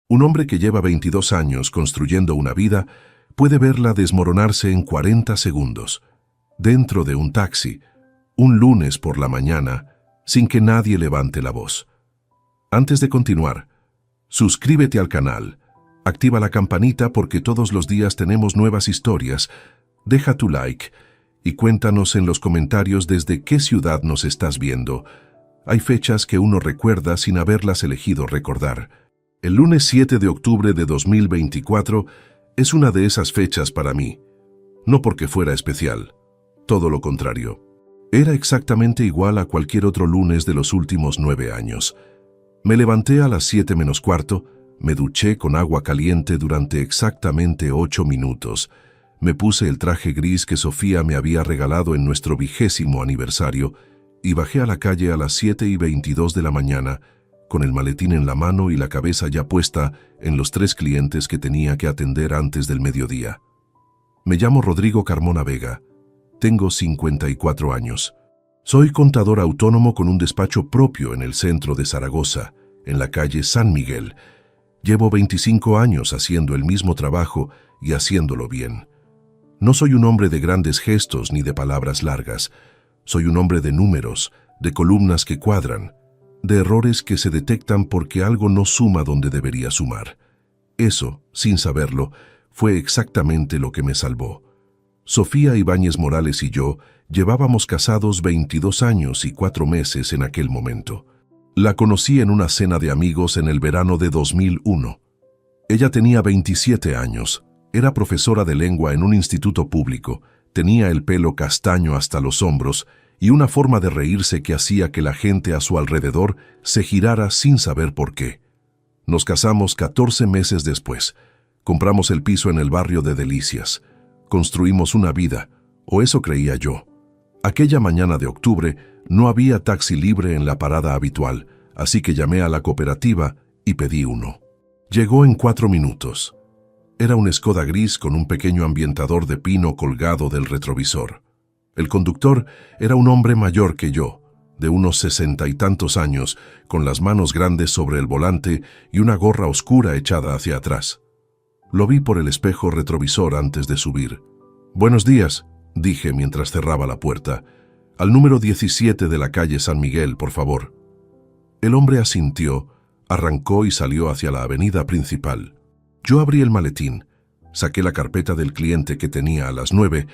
Un hombre que lleva 22 años construyendo una vida puede verla desmoronarse en 40 segundos, dentro de un taxi, un lunes por la mañana, sin que nadie levante la voz. Antes de continuar, suscríbete al canal, activa la campanita porque todos los días tenemos nuevas historias, deja tu like y cuéntanos en los comentarios desde qué ciudad nos estás viendo. Hay fechas que uno recuerda sin haberlas elegido recordar. El lunes 7 de octubre de 2024 es una de esas fechas para mí. No porque fuera especial, todo lo contrario. Era exactamente igual a cualquier otro lunes de los últimos 9 años. Me levanté a las 7 menos cuarto, me duché con agua caliente durante exactamente 8 minutos. Me puse el traje gris que Sofía me había regalado en nuestro 20º aniversario y bajé a la calle a las 7:22 de la mañana, con el maletín en la mano y la cabeza ya puesta en los 3 clientes que tenía que atender antes del mediodía. Me llamo Rodrigo Carmona Vega. Tengo 54 años. Soy contador autónomo con un despacho propio en el centro de Zaragoza, en la calle San Miguel. Llevo 25 años haciendo el mismo trabajo y haciéndolo bien. No soy un hombre de grandes gestos ni de palabras largas. Soy un hombre de números, de columnas que cuadran, de errores que se detectan porque algo no suma donde debería sumar. Eso, sin saberlo, fue exactamente lo que me salvó. Sofía Ibáñez Morales y yo llevábamos casados 22 años y 4 meses en aquel momento. La conocí en una cena de amigos en el verano de 2001. Ella tenía 27 años, era profesora de lengua en un instituto público, tenía el pelo castaño hasta los hombros y una forma de reírse que hacía que la gente a su alrededor se girara sin saber por qué. Nos casamos 14 meses después. Compramos el piso en el barrio de Delicias. Construimos una vida, o eso creía yo. Aquella mañana de octubre no había taxi libre en la parada habitual, así que llamé a la cooperativa y pedí uno. Llegó en 4 minutos. Era un Skoda gris con un pequeño ambientador de pino colgado del retrovisor. El conductor era un hombre mayor que yo, de unos 60 y tantos años, con las manos grandes sobre el volante y una gorra oscura echada hacia atrás. Lo vi por el espejo retrovisor antes de subir. «Buenos días», dije mientras cerraba la puerta. «Al número 17 de la calle San Miguel, por favor». El hombre asintió, arrancó y salió hacia la avenida principal. Yo abrí el maletín, saqué la carpeta del cliente que tenía a las 9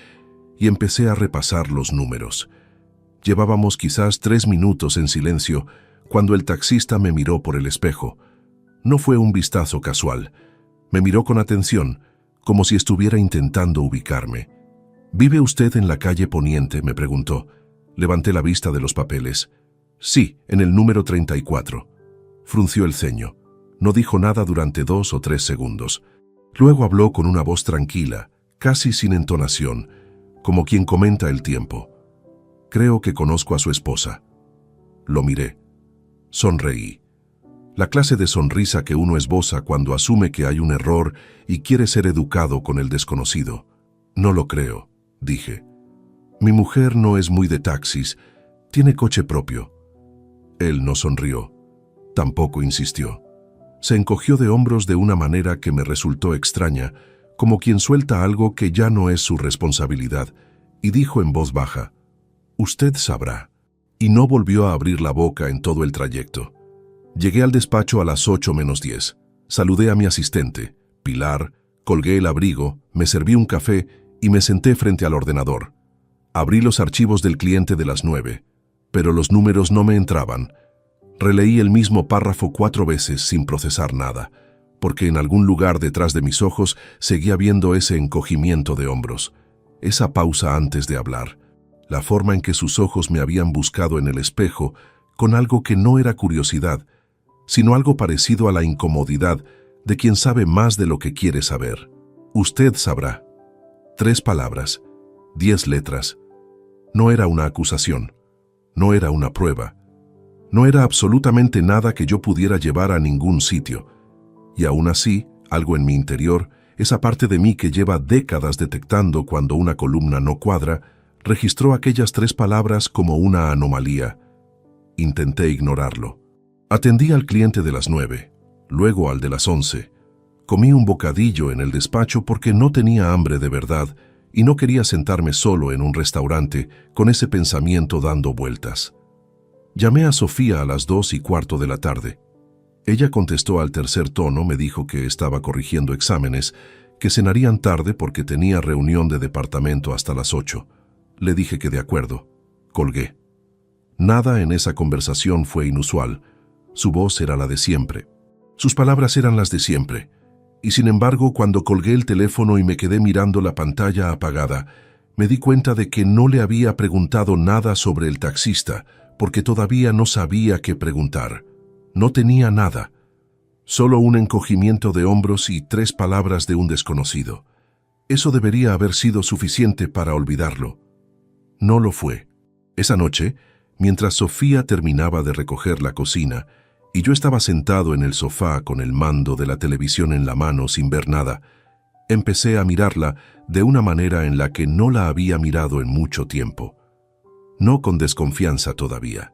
y empecé a repasar los números. Llevábamos quizás 3 minutos en silencio cuando el taxista me miró por el espejo. No fue un vistazo casual. Me miró con atención, como si estuviera intentando ubicarme. «¿Vive usted en la calle Poniente?», me preguntó. Levanté la vista de los papeles. «Sí, en el número 34». Frunció el ceño. No dijo nada durante 2 o 3 segundos. Luego habló con una voz tranquila, casi sin entonación, como quien comenta el tiempo. «Creo que conozco a su esposa». Lo miré. Sonreí. La clase de sonrisa que uno esboza cuando asume que hay un error y quiere ser educado con el desconocido. «No lo creo», dije. «Mi mujer no es muy de taxis, tiene coche propio». Él no sonrió. Tampoco insistió. Se encogió de hombros de una manera que me resultó extraña, como quien suelta algo que ya no es su responsabilidad, y dijo en voz baja: «Usted sabrá». Y no volvió a abrir la boca en todo el trayecto. Llegué al despacho a las 8 menos 10. Saludé a mi asistente, Pilar, colgué el abrigo, me serví un café y me senté frente al ordenador. Abrí los archivos del cliente de las 9, pero los números no me entraban. Releí el mismo párrafo 4 veces sin procesar nada, porque en algún lugar detrás de mis ojos seguía viendo ese encogimiento de hombros, esa pausa antes de hablar, la forma en que sus ojos me habían buscado en el espejo con algo que no era curiosidad, sino algo parecido a la incomodidad de quien sabe más de lo que quiere saber. «Usted sabrá». 3 palabras, 10 letras. No era una acusación, no era una prueba, no era absolutamente nada que yo pudiera llevar a ningún sitio. Y aún así, algo en mi interior, esa parte de mí que lleva décadas detectando cuando una columna no cuadra, registró aquellas 3 palabras como una anomalía. Intenté ignorarlo. Atendí al cliente de las 9. luego al de las 11. Comí un bocadillo en el despacho porque no tenía hambre de verdad y no quería sentarme solo en un restaurante con ese pensamiento dando vueltas. Llamé a Sofía a las 2:15 de la tarde. Ella contestó al tercer tono, me dijo que estaba corrigiendo exámenes, que cenarían tarde porque tenía reunión de departamento hasta las 8. Le dije que de acuerdo. Colgué. Nada en esa conversación fue inusual. Su voz era la de siempre. Sus palabras eran las de siempre. Y sin embargo, cuando colgué el teléfono y me quedé mirando la pantalla apagada, me di cuenta de que no le había preguntado nada sobre el taxista, porque todavía no sabía qué preguntar. No tenía nada. Solo un encogimiento de hombros y 3 palabras de un desconocido. Eso debería haber sido suficiente para olvidarlo. No lo fue. Esa noche, mientras Sofía terminaba de recoger la cocina y yo estaba sentado en el sofá con el mando de la televisión en la mano sin ver nada, empecé a mirarla de una manera en la que no la había mirado en mucho tiempo. No con desconfianza todavía,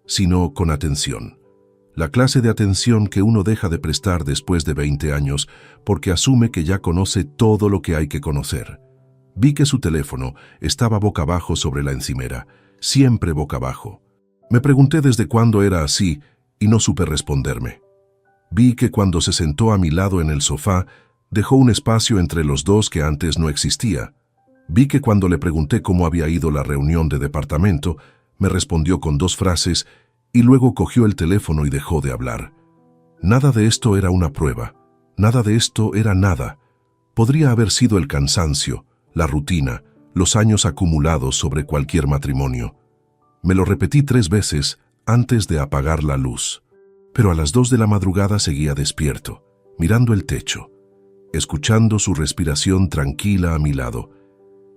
sino con atención. La clase de atención que uno deja de prestar después de 20 años porque asume que ya conoce todo lo que hay que conocer. Vi que su teléfono estaba boca abajo sobre la encimera, siempre boca abajo. Me pregunté desde cuándo era así y no supe responderme. Vi que cuando se sentó a mi lado en el sofá, dejó un espacio entre los dos que antes no existía. Vi que cuando le pregunté cómo había ido la reunión de departamento, me respondió con 2 frases y luego cogió el teléfono y dejó de hablar. Nada de esto era una prueba. Nada de esto era nada. Podría haber sido el cansancio, la rutina, los años acumulados sobre cualquier matrimonio. Me lo repetí 3 veces antes de apagar la luz. Pero a las 2 de la madrugada seguía despierto, mirando el techo, escuchando su respiración tranquila a mi lado,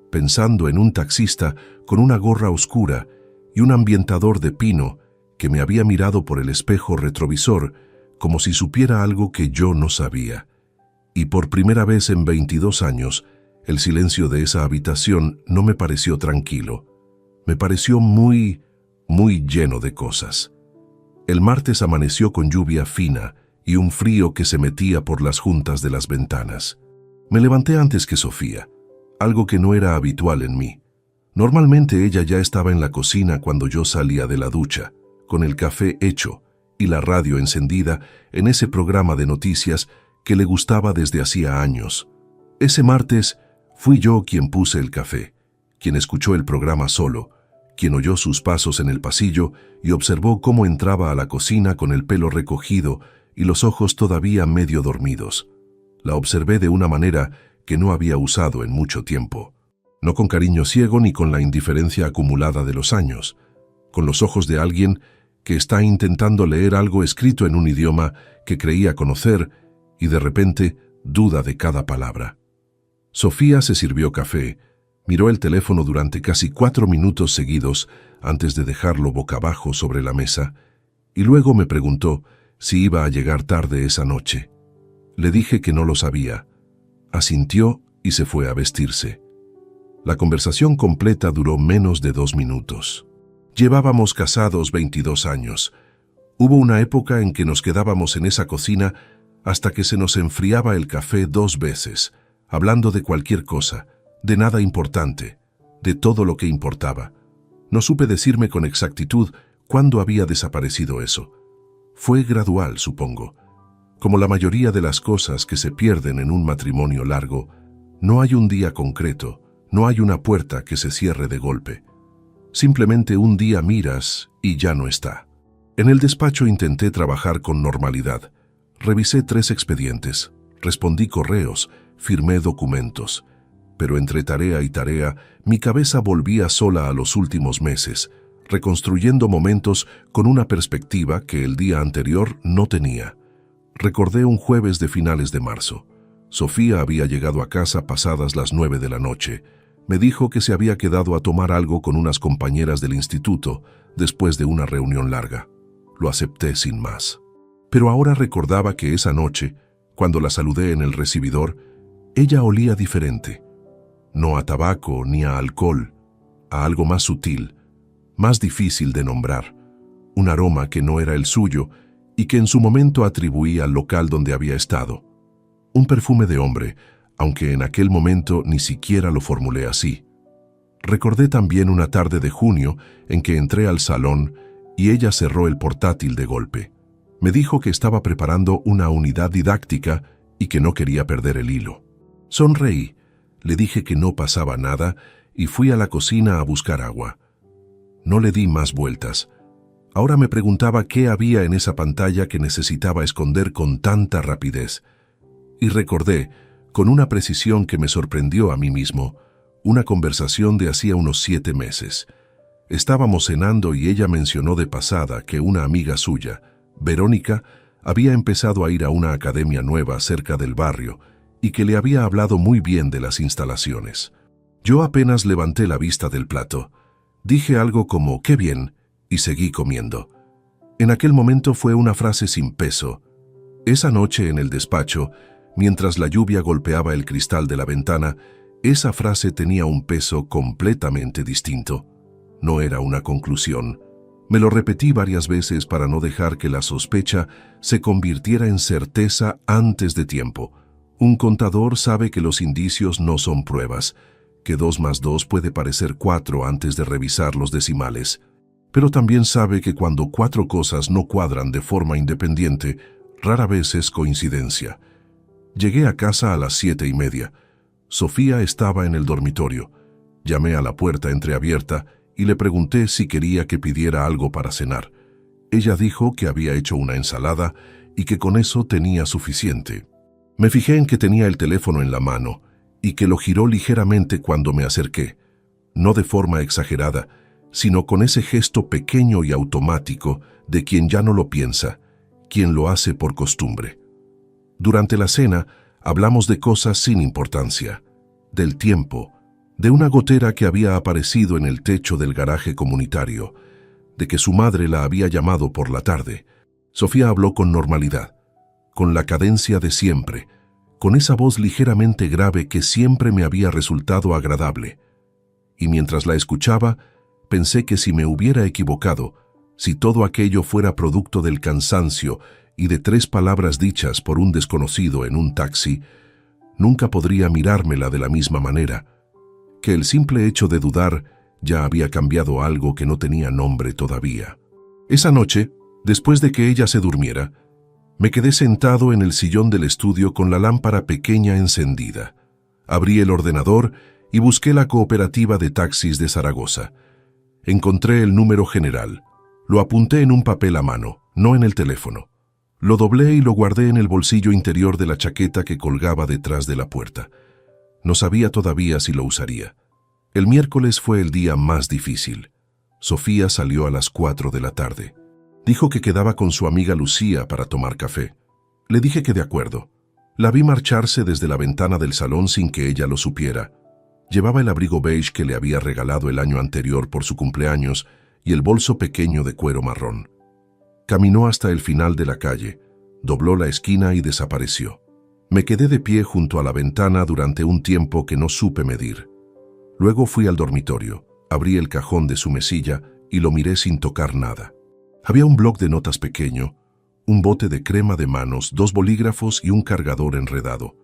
pensando en un taxista con una gorra oscura y un ambientador de pino que me había mirado por el espejo retrovisor como si supiera algo que yo no sabía. Y por primera vez en 22 años, el silencio de esa habitación no me pareció tranquilo. Me pareció muy lleno de cosas. El martes amaneció con lluvia fina y un frío que se metía por las juntas de las ventanas. Me levanté antes que Sofía, algo que no era habitual en mí. Normalmente ella ya estaba en la cocina cuando yo salía de la ducha, con el café hecho y la radio encendida en ese programa de noticias que le gustaba desde hacía años. Ese martes fui yo quien puse el café, quien escuchó el programa solo, quien oyó sus pasos en el pasillo y observó cómo entraba a la cocina con el pelo recogido y los ojos todavía medio dormidos. La observé de una manera que no había usado en mucho tiempo. No con cariño ciego ni con la indiferencia acumulada de los años, con los ojos de alguien que está intentando leer algo escrito en un idioma que creía conocer y de repente duda de cada palabra. Sofía se sirvió café, miró el teléfono durante casi 4 minutos seguidos antes de dejarlo boca abajo sobre la mesa y luego me preguntó si iba a llegar tarde esa noche. Le dije que no lo sabía. Asintió y se fue a vestirse. La conversación completa duró menos de 2 minutos. Llevábamos casados 22 años. Hubo una época en que nos quedábamos en esa cocina hasta que se nos enfriaba el café 2 veces, hablando de cualquier cosa, de nada importante, de todo lo que importaba. No supe decirme con exactitud cuándo había desaparecido eso. Fue gradual, supongo. Como la mayoría de las cosas que se pierden en un matrimonio largo, no hay un día concreto, no hay una puerta que se cierre de golpe. Simplemente un día miras y ya no está. En el despacho intenté trabajar con normalidad. Revisé 3 expedientes, respondí correos, firmé documentos. Pero entre tarea y tarea, mi cabeza volvía sola a los últimos meses, reconstruyendo momentos con una perspectiva que el día anterior no tenía. Recordé un jueves de finales de marzo. Sofía había llegado a casa pasadas las 9 de la noche. Me dijo que se había quedado a tomar algo con unas compañeras del instituto después de una reunión larga. Lo acepté sin más. Pero ahora recordaba que esa noche, cuando la saludé en el recibidor, ella olía diferente. No a tabaco ni a alcohol, a algo más sutil, más difícil de nombrar, un aroma que no era el suyo y que en su momento atribuí al local donde había estado. Un perfume de hombre, aunque en aquel momento ni siquiera lo formulé así. Recordé también una tarde de junio en que entré al salón y ella cerró el portátil de golpe. Me dijo que estaba preparando una unidad didáctica y que no quería perder el hilo. Sonreí, le dije que no pasaba nada y fui a la cocina a buscar agua. No le di más vueltas. Ahora me preguntaba qué había en esa pantalla que necesitaba esconder con tanta rapidez. Y recordé, con una precisión que me sorprendió a mí mismo, una conversación de hacía unos 7 meses. Estábamos cenando y ella mencionó de pasada que una amiga suya, Verónica, había empezado a ir a una academia nueva cerca del barrio y que le había hablado muy bien de las instalaciones. Yo apenas levanté la vista del plato. Dije algo como «qué bien» y seguí comiendo. En aquel momento fue una frase sin peso. Esa noche en el despacho, mientras la lluvia golpeaba el cristal de la ventana, esa frase tenía un peso completamente distinto. No era una conclusión. Me lo repetí varias veces para no dejar que la sospecha se convirtiera en certeza antes de tiempo. Un contador sabe que los indicios no son pruebas, que 2 más 2 puede parecer 4 antes de revisar los decimales, pero también sabe que cuando 4 cosas no cuadran de forma independiente, rara vez es coincidencia. Llegué a casa a las 7:30. Sofía estaba en el dormitorio. Llamé a la puerta entreabierta y le pregunté si quería que pidiera algo para cenar. Ella dijo que había hecho una ensalada y que con eso tenía suficiente. Me fijé en que tenía el teléfono en la mano y que lo giró ligeramente cuando me acerqué, no de forma exagerada, sino con ese gesto pequeño y automático de quien ya no lo piensa, quien lo hace por costumbre. Durante la cena hablamos de cosas sin importancia, del tiempo, de una gotera que había aparecido en el techo del garaje comunitario, de que su madre la había llamado por la tarde. Sofía habló con normalidad, con la cadencia de siempre, con esa voz ligeramente grave que siempre me había resultado agradable. Y mientras la escuchaba, pensé que si me hubiera equivocado, si todo aquello fuera producto del cansancio y de 3 palabras dichas por un desconocido en un taxi, nunca podría mirármela de la misma manera, que el simple hecho de dudar ya había cambiado algo que no tenía nombre todavía. Esa noche, después de que ella se durmiera, me quedé sentado en el sillón del estudio con la lámpara pequeña encendida. Abrí el ordenador y busqué la cooperativa de taxis de Zaragoza. Encontré el número general. Lo apunté en un papel a mano, no en el teléfono. Lo doblé y lo guardé en el bolsillo interior de la chaqueta que colgaba detrás de la puerta. No sabía todavía si lo usaría. El miércoles fue el día más difícil. Sofía salió a las 4 de la tarde. Dijo que quedaba con su amiga Lucía para tomar café. Le dije que de acuerdo. La vi marcharse desde la ventana del salón sin que ella lo supiera. Llevaba el abrigo beige que le había regalado el año anterior por su cumpleaños y el bolso pequeño de cuero marrón. Caminó hasta el final de la calle, dobló la esquina y desapareció. Me quedé de pie junto a la ventana durante un tiempo que no supe medir. Luego fui al dormitorio, abrí el cajón de su mesilla y lo miré sin tocar nada. Había un bloc de notas pequeño, un bote de crema de manos, 2 bolígrafos y un cargador enredado.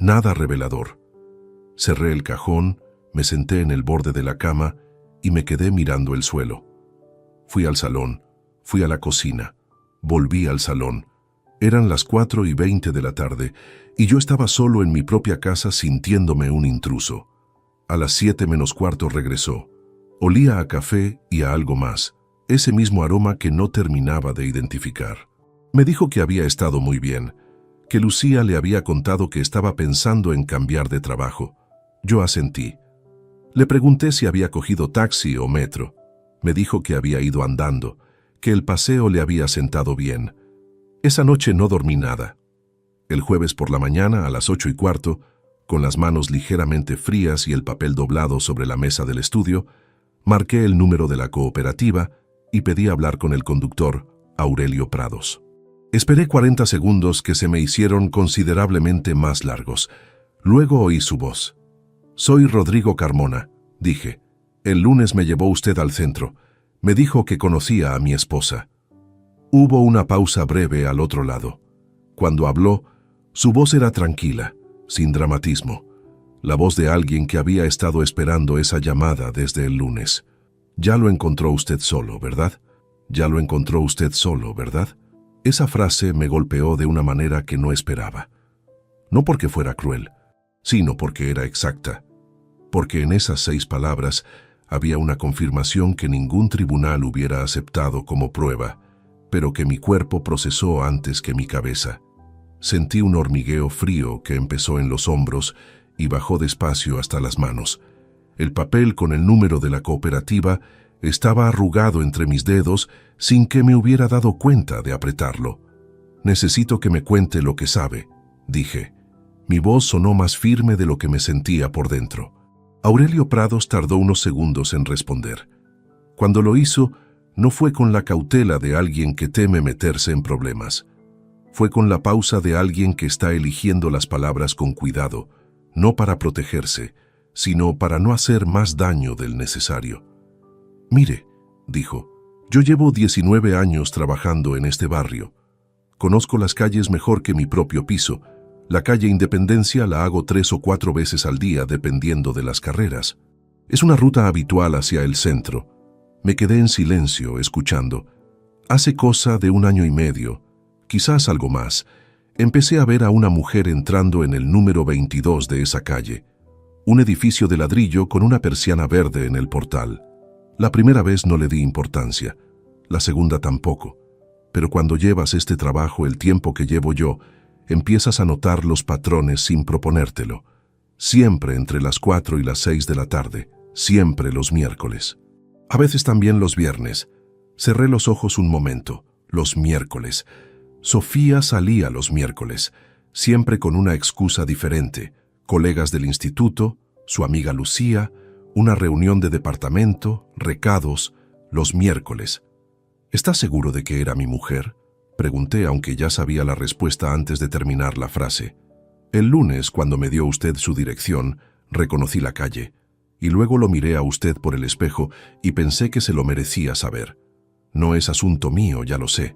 Nada revelador. Cerré el cajón, me senté en el borde de la cama y me quedé mirando el suelo. Fui al salón, fui a la cocina, volví al salón. Eran las 4:20 de la tarde y yo estaba solo en mi propia casa sintiéndome un intruso. A las 7:15 regresó. Olía a café y a algo más, ese mismo aroma que no terminaba de identificar. Me dijo que había estado muy bien, que Lucía le había contado que estaba pensando en cambiar de trabajo. Yo asentí. Le pregunté si había cogido taxi o metro. Me dijo que había ido andando, que el paseo le había sentado bien. Esa noche no dormí nada. El jueves por la mañana, a las 8:15, con las manos ligeramente frías y el papel doblado sobre la mesa del estudio, marqué el número de la cooperativa y pedí hablar con el conductor, Aurelio Prados. Esperé 40 segundos que se me hicieron considerablemente más largos. Luego oí su voz. «Soy Rodrigo Carmona», dije. «El lunes me llevó usted al centro. Me dijo que conocía a mi esposa». Hubo una pausa breve al otro lado. Cuando habló, su voz era tranquila, sin dramatismo. La voz de alguien que había estado esperando esa llamada desde el lunes. Ya lo encontró usted solo, ¿verdad? Ya lo encontró usted solo, ¿verdad? Esa frase me golpeó de una manera que no esperaba. No porque fuera cruel, sino porque era exacta. Porque en esas 6 palabras había una confirmación que ningún tribunal hubiera aceptado como prueba, pero que mi cuerpo procesó antes que mi cabeza. Sentí un hormigueo frío que empezó en los hombros y bajó despacio hasta las manos. El papel con el número de la cooperativa estaba arrugado entre mis dedos sin que me hubiera dado cuenta de apretarlo. «Necesito que me cuente lo que sabe», dije. Mi voz sonó más firme de lo que me sentía por dentro. Aurelio Prados tardó unos segundos en responder. Cuando lo hizo, no fue con la cautela de alguien que teme meterse en problemas. Fue con la pausa de alguien que está eligiendo las palabras con cuidado, no para protegerse, sino para no hacer más daño del necesario. «Mire», dijo, «yo llevo 19 años trabajando en este barrio. Conozco las calles mejor que mi propio piso. La calle Independencia la hago 3 o 4 veces al día dependiendo de las carreras. Es una ruta habitual hacia el centro». Me quedé en silencio, escuchando. Hace cosa de 1 año y medio, quizás algo más, empecé a ver a una mujer entrando en el número 22 de esa calle, un edificio de ladrillo con una persiana verde en el portal. La primera vez no le di importancia, la segunda tampoco, pero cuando llevas este trabajo el tiempo que llevo yo, empiezas a notar los patrones sin proponértelo. Siempre entre las 4 y las 6 de la tarde, siempre los miércoles. A veces también los viernes. Cerré los ojos un momento. Los miércoles. Sofía salía los miércoles, siempre con una excusa diferente. Colegas del instituto, su amiga Lucía, una reunión de departamento, recados, los miércoles. ¿Estás seguro de que era mi mujer?, pregunté, aunque ya sabía la respuesta antes de terminar la frase. El lunes, cuando me dio usted su dirección, reconocí la calle, y luego lo miré a usted por el espejo y pensé que se lo merecía saber. No es asunto mío, ya lo sé.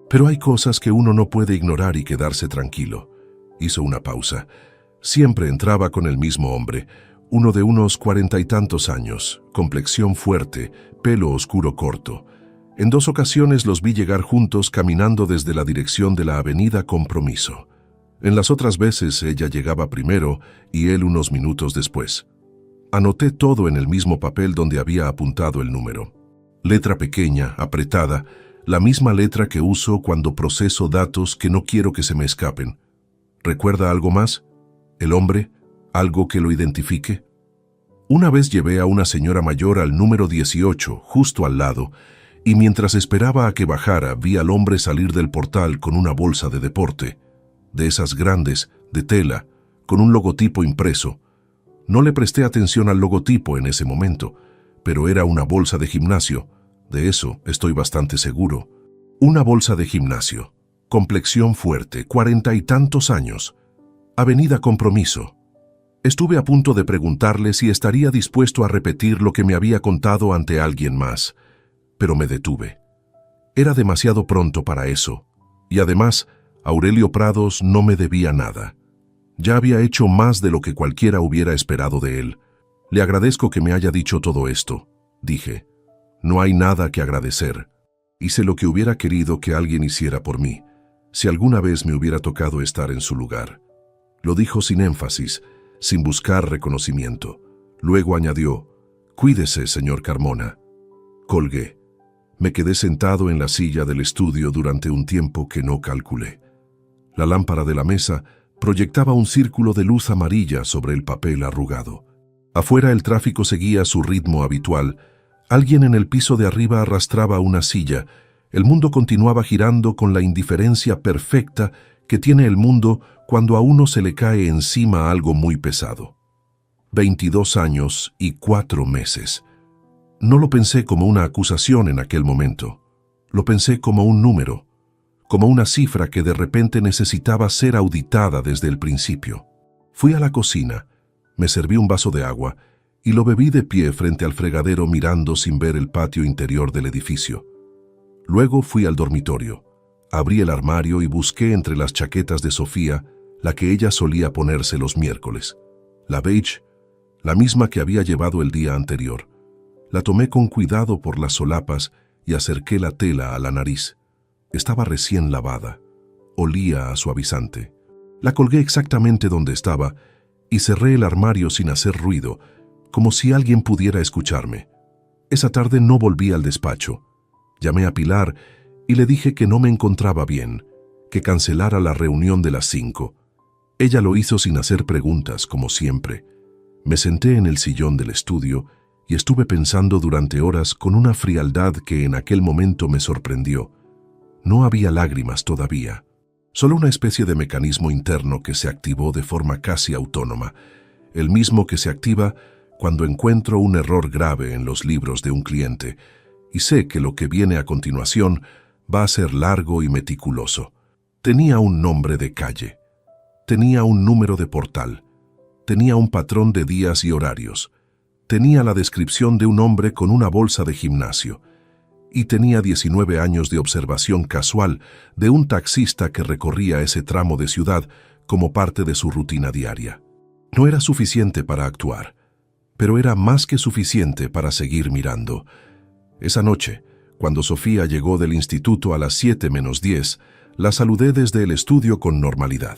Pero hay cosas que uno no puede ignorar y quedarse tranquilo. Hizo una pausa. Siempre entraba con el mismo hombre, uno de unos 40 y tantos años, complexión fuerte, pelo oscuro corto. En 2 ocasiones los vi llegar juntos caminando desde la dirección de la avenida Compromiso. En las otras veces ella llegaba primero y él unos minutos después. Anoté todo en el mismo papel donde había apuntado el número. Letra pequeña, apretada, la misma letra que uso cuando proceso datos que no quiero que se me escapen. ¿Recuerda algo más? ¿El hombre? ¿Algo que lo identifique? Una vez llevé a una señora mayor al número 18, justo al lado, y mientras esperaba a que bajara, vi al hombre salir del portal con una bolsa de deporte, de esas grandes, de tela, con un logotipo impreso. No le presté atención al logotipo en ese momento, pero era una bolsa de gimnasio. De eso estoy bastante seguro. Una bolsa de gimnasio. Complexión fuerte, 40 y tantos años. Avenida Compromiso. Estuve a punto de preguntarle si estaría dispuesto a repetir lo que me había contado ante alguien más, pero me detuve. Era demasiado pronto para eso, y además, Aurelio Prados no me debía nada. Ya había hecho más de lo que cualquiera hubiera esperado de él. Le agradezco que me haya dicho todo esto, dije. No hay nada que agradecer. Hice lo que hubiera querido que alguien hiciera por mí, si alguna vez me hubiera tocado estar en su lugar. Lo dijo sin énfasis, sin buscar reconocimiento. Luego añadió, «Cuídese, señor Carmona». Colgué. Me quedé sentado en la silla del estudio durante un tiempo que no calculé. La lámpara de la mesa proyectaba un círculo de luz amarilla sobre el papel arrugado. Afuera el tráfico seguía su ritmo habitual. Alguien en el piso de arriba arrastraba una silla. El mundo continuaba girando con la indiferencia perfecta que tiene el mundo cuando a uno se le cae encima algo muy pesado. 22 años y 4 meses. No lo pensé como una acusación en aquel momento. Lo pensé como un número, como una cifra que de repente necesitaba ser auditada desde el principio. Fui a la cocina, me serví un vaso de agua y lo bebí de pie frente al fregadero mirando sin ver el patio interior del edificio. Luego fui al dormitorio. Abrí el armario y busqué entre las chaquetas de Sofía la que ella solía ponerse los miércoles. La beige, la misma que había llevado el día anterior. La tomé con cuidado por las solapas y acerqué la tela a la nariz. Estaba recién lavada. Olía a suavizante. La colgué exactamente donde estaba y cerré el armario sin hacer ruido, como si alguien pudiera escucharme. Esa tarde no volví al despacho. Llamé a Pilar y le dije que no me encontraba bien, que cancelara la reunión de las 5. Ella lo hizo sin hacer preguntas, como siempre. Me senté en el sillón del estudio y estuve pensando durante horas con una frialdad que en aquel momento me sorprendió. No había lágrimas todavía, solo una especie de mecanismo interno que se activó de forma casi autónoma, el mismo que se activa cuando encuentro un error grave en los libros de un cliente, y sé que lo que viene a continuación va a ser largo y meticuloso. Tenía un nombre de calle, tenía un número de portal, tenía un patrón de días y horarios, tenía la descripción de un hombre con una bolsa de gimnasio, y tenía 19 años de observación casual de un taxista que recorría ese tramo de ciudad como parte de su rutina diaria. No era suficiente para actuar, pero era más que suficiente para seguir mirando. Esa noche, cuando Sofía llegó del instituto a las 7:10, la saludé desde el estudio con normalidad.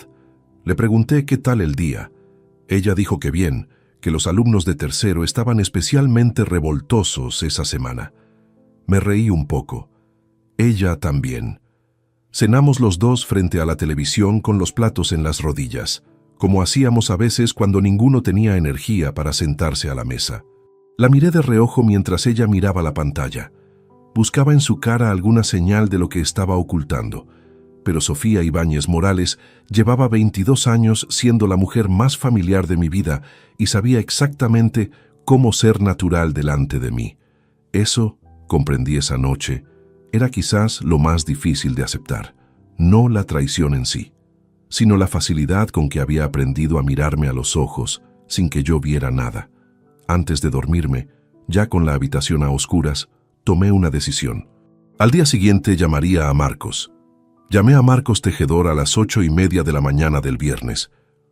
Le pregunté qué tal el día. Ella dijo que bien, que los alumnos de tercero estaban especialmente revoltosos esa semana. Me reí un poco. Ella también. Cenamos los dos frente a la televisión con los platos en las rodillas, como hacíamos a veces cuando ninguno tenía energía para sentarse a la mesa. La miré de reojo mientras ella miraba la pantalla. Buscaba en su cara alguna señal de lo que estaba ocultando, pero Sofía Ibáñez Morales llevaba 22 años siendo la mujer más familiar de mi vida y sabía exactamente cómo ser natural delante de mí. Eso, comprendí esa noche, era quizás lo más difícil de aceptar. No la traición en sí, sino la facilidad con que había aprendido a mirarme a los ojos sin que yo viera nada. Antes de dormirme, ya con la habitación a oscuras, tomé una decisión. Al día siguiente llamaría a Marcos. Llamé a Marcos Tejedor a las 8:30 de la mañana del viernes.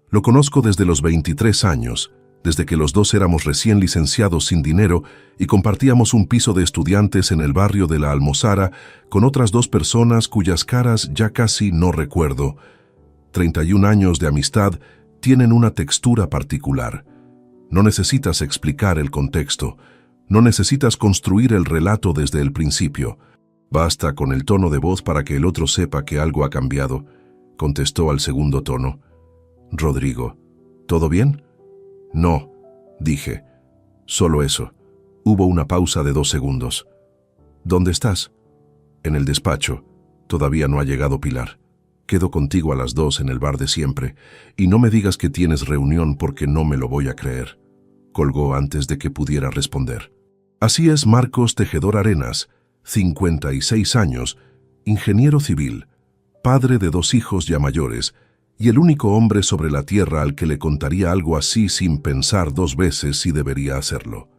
Lo conozco desde los 23 años, desde que los dos éramos recién licenciados sin dinero y compartíamos un piso de estudiantes en el barrio de la Almozara con otras 2 personas cuyas caras ya casi no recuerdo. 31 años de amistad tienen una textura particular. No necesitas explicar el contexto, no necesitas construir el relato desde el principio. Basta con el tono de voz para que el otro sepa que algo ha cambiado, contestó al segundo tono. Rodrigo, ¿todo bien? No, dije. Solo eso. Hubo una pausa de 2 segundos. ¿Dónde estás? En el despacho. Todavía no ha llegado Pilar. Quedo contigo a las 2 en el bar de siempre, y no me digas que tienes reunión porque no me lo voy a creer. Colgó antes de que pudiera responder. Así es Marcos Tejedor Arenas, 56 años, ingeniero civil, padre de 2 hijos ya mayores, y el único hombre sobre la tierra al que le contaría algo así sin pensar 2 veces si debería hacerlo.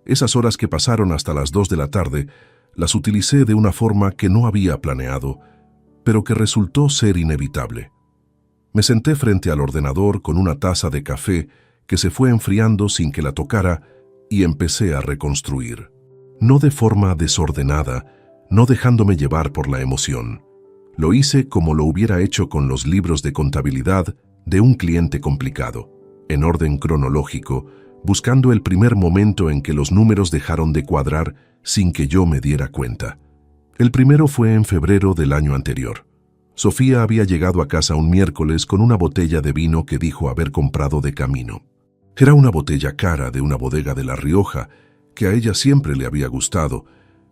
Esas horas que pasaron hasta las 2 de la tarde, las utilicé de una forma que no había planeado, pero que resultó ser inevitable. Me senté frente al ordenador con una taza de café que se fue enfriando sin que la tocara y empecé a reconstruir. No de forma desordenada, no dejándome llevar por la emoción. Lo hice como lo hubiera hecho con los libros de contabilidad de un cliente complicado, en orden cronológico, buscando el primer momento en que los números dejaron de cuadrar sin que yo me diera cuenta. El primero fue en febrero del año anterior. Sofía había llegado a casa un miércoles con una botella de vino que dijo haber comprado de camino. Era una botella cara de una bodega de La Rioja, que a ella siempre le había gustado,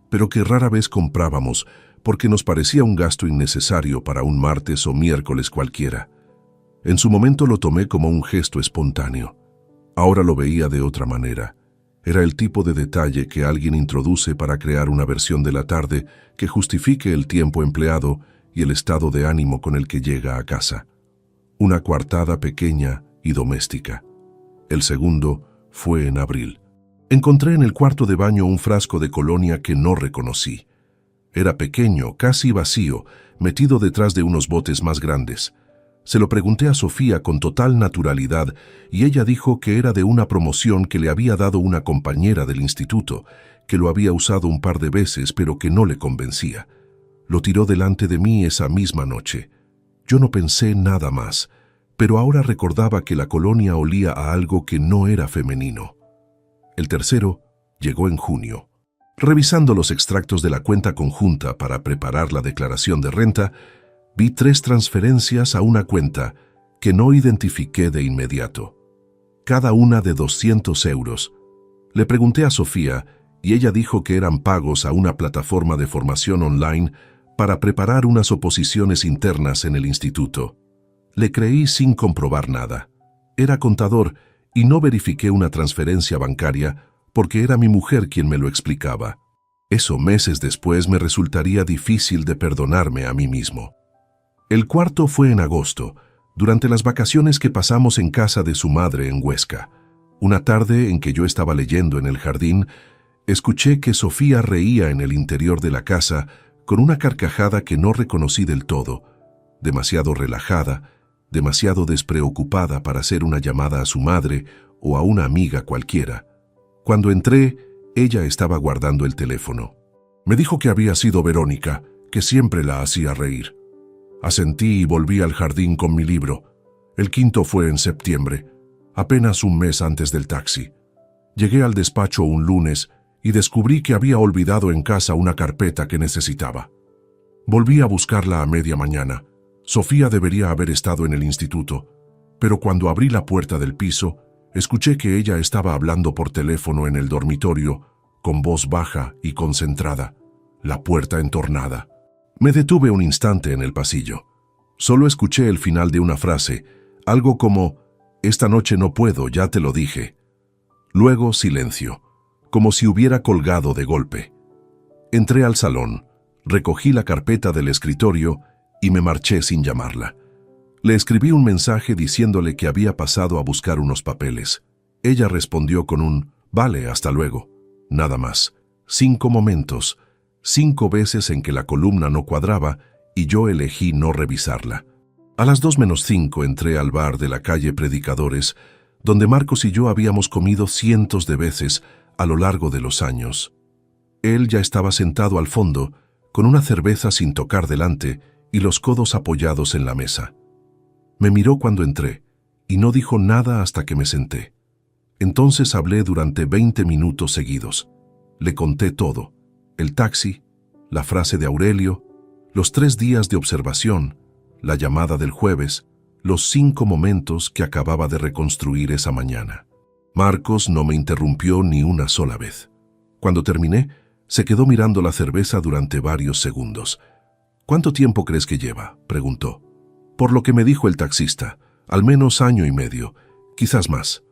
pero que rara vez comprábamos porque nos parecía un gasto innecesario para un martes o miércoles cualquiera. En su momento lo tomé como un gesto espontáneo. Ahora lo veía de otra manera. Era el tipo de detalle que alguien introduce para crear una versión de la tarde que justifique el tiempo empleado y el estado de ánimo con el que llega a casa. Una coartada pequeña y doméstica. El segundo fue en abril. Encontré en el cuarto de baño un frasco de colonia que no reconocí. Era pequeño, casi vacío, metido detrás de unos botes más grandes. Se lo pregunté a Sofía con total naturalidad y ella dijo que era de una promoción que le había dado una compañera del instituto, que lo había usado un par de veces pero que no le convencía. Lo tiró delante de mí esa misma noche. Yo no pensé nada más, pero ahora recordaba que la colonia olía a algo que no era femenino. El tercero llegó en junio. Revisando los extractos de la cuenta conjunta para preparar la declaración de renta, vi 3 transferencias a una cuenta que no identifiqué de inmediato. Cada una de 200 euros. Le pregunté a Sofía y ella dijo que eran pagos a una plataforma de formación online para preparar unas oposiciones internas en el instituto. Le creí sin comprobar nada. Era contador y no verifiqué una transferencia bancaria porque era mi mujer quien me lo explicaba. Eso meses después me resultaría difícil de perdonarme a mí mismo. El cuarto fue en agosto, durante las vacaciones que pasamos en casa de su madre en Huesca. Una tarde en que yo estaba leyendo en el jardín, escuché que Sofía reía en el interior de la casa con una carcajada que no reconocí del todo, demasiado relajada, demasiado despreocupada para hacer una llamada a su madre o a una amiga cualquiera. Cuando entré, ella estaba guardando el teléfono. Me dijo que había sido Verónica, que siempre la hacía reír. Asentí y volví al jardín con mi libro. El quinto fue en septiembre, apenas un mes antes del taxi. Llegué al despacho un lunes y descubrí que había olvidado en casa una carpeta que necesitaba. Volví a buscarla a media mañana. Sofía debería haber estado en el instituto, pero cuando abrí la puerta del piso, escuché que ella estaba hablando por teléfono en el dormitorio, con voz baja y concentrada, la puerta entornada. Me detuve un instante en el pasillo. Solo escuché el final de una frase, algo como, «Esta noche no puedo, ya te lo dije». Luego silencio, como si hubiera colgado de golpe. Entré al salón, recogí la carpeta del escritorio y me marché sin llamarla. Le escribí un mensaje diciéndole que había pasado a buscar unos papeles. Ella respondió con un «Vale, hasta luego». Nada más. 5 momentos, 5 veces en que la columna no cuadraba y yo elegí no revisarla. A las 2:05 entré al bar de la calle Predicadores, donde Marcos y yo habíamos comido cientos de veces a lo largo de los años. Él ya estaba sentado al fondo, con una cerveza sin tocar delante y los codos apoyados en la mesa. Me miró cuando entré y no dijo nada hasta que me senté. Entonces hablé durante 20 minutos seguidos. Le conté todo: el taxi, la frase de Aurelio, los 3 días de observación, la llamada del jueves, los 5 momentos que acababa de reconstruir esa mañana. Marcos no me interrumpió ni una sola vez. Cuando terminé, se quedó mirando la cerveza durante varios segundos. «¿Cuánto tiempo crees que lleva?», preguntó. «Por lo que me dijo el taxista, al menos 1 año y medio, quizás más».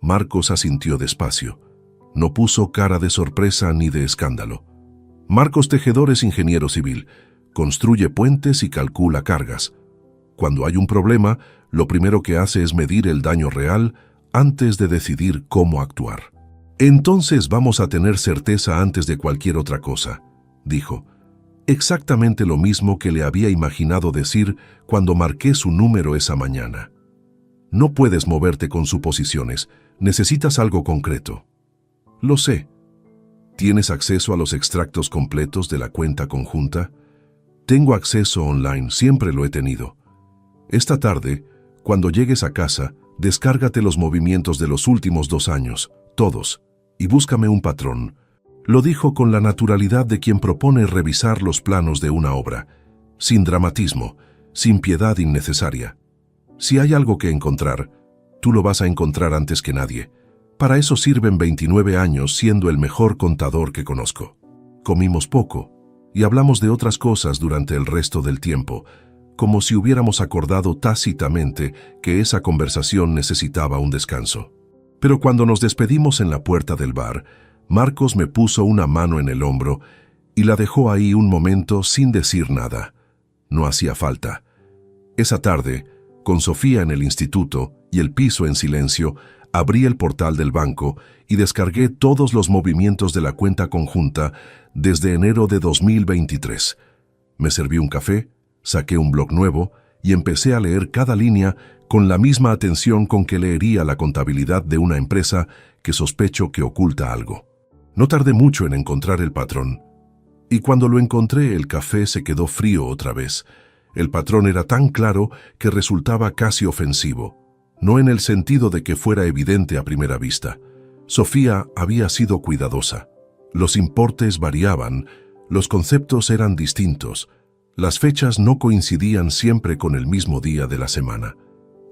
Marcos asintió despacio. No puso cara de sorpresa ni de escándalo. Marcos Tejedor es ingeniero civil, construye puentes y calcula cargas. Cuando hay un problema, lo primero que hace es medir el daño real antes de decidir cómo actuar. «Entonces vamos a tener certeza antes de cualquier otra cosa», dijo. Exactamente lo mismo que le había imaginado decir cuando marqué su número esa mañana. «No puedes moverte con suposiciones, necesitas algo concreto». «Lo sé». «¿Tienes acceso a los extractos completos de la cuenta conjunta?» «Tengo acceso online, siempre lo he tenido». «Esta tarde, cuando llegues a casa, descárgate los movimientos de los últimos 2 años, todos, y búscame un patrón». Lo dijo con la naturalidad de quien propone revisar los planos de una obra, sin dramatismo, sin piedad innecesaria. Si hay algo que encontrar, tú lo vas a encontrar antes que nadie. Para eso sirven 29 años siendo el mejor contador que conozco. Comimos poco y hablamos de otras cosas durante el resto del tiempo, como si hubiéramos acordado tácitamente que esa conversación necesitaba un descanso. Pero cuando nos despedimos en la puerta del bar, Marcos me puso una mano en el hombro y la dejó ahí un momento sin decir nada. No hacía falta. Esa tarde, con Sofía en el instituto y el piso en silencio, Abrí el portal del banco y descargué todos los movimientos de la cuenta conjunta desde enero de 2023. Me serví un café, saqué un blog nuevo y empecé a leer cada línea con la misma atención con que leería la contabilidad de una empresa que sospecho que oculta algo. No tardé mucho en encontrar el patrón. Y cuando lo encontré, el café se quedó frío otra vez. El patrón era tan claro que resultaba casi ofensivo. No en el sentido de que fuera evidente a primera vista. Sofía había sido cuidadosa. Los importes variaban, los conceptos eran distintos, las fechas no coincidían siempre con el mismo día de la semana.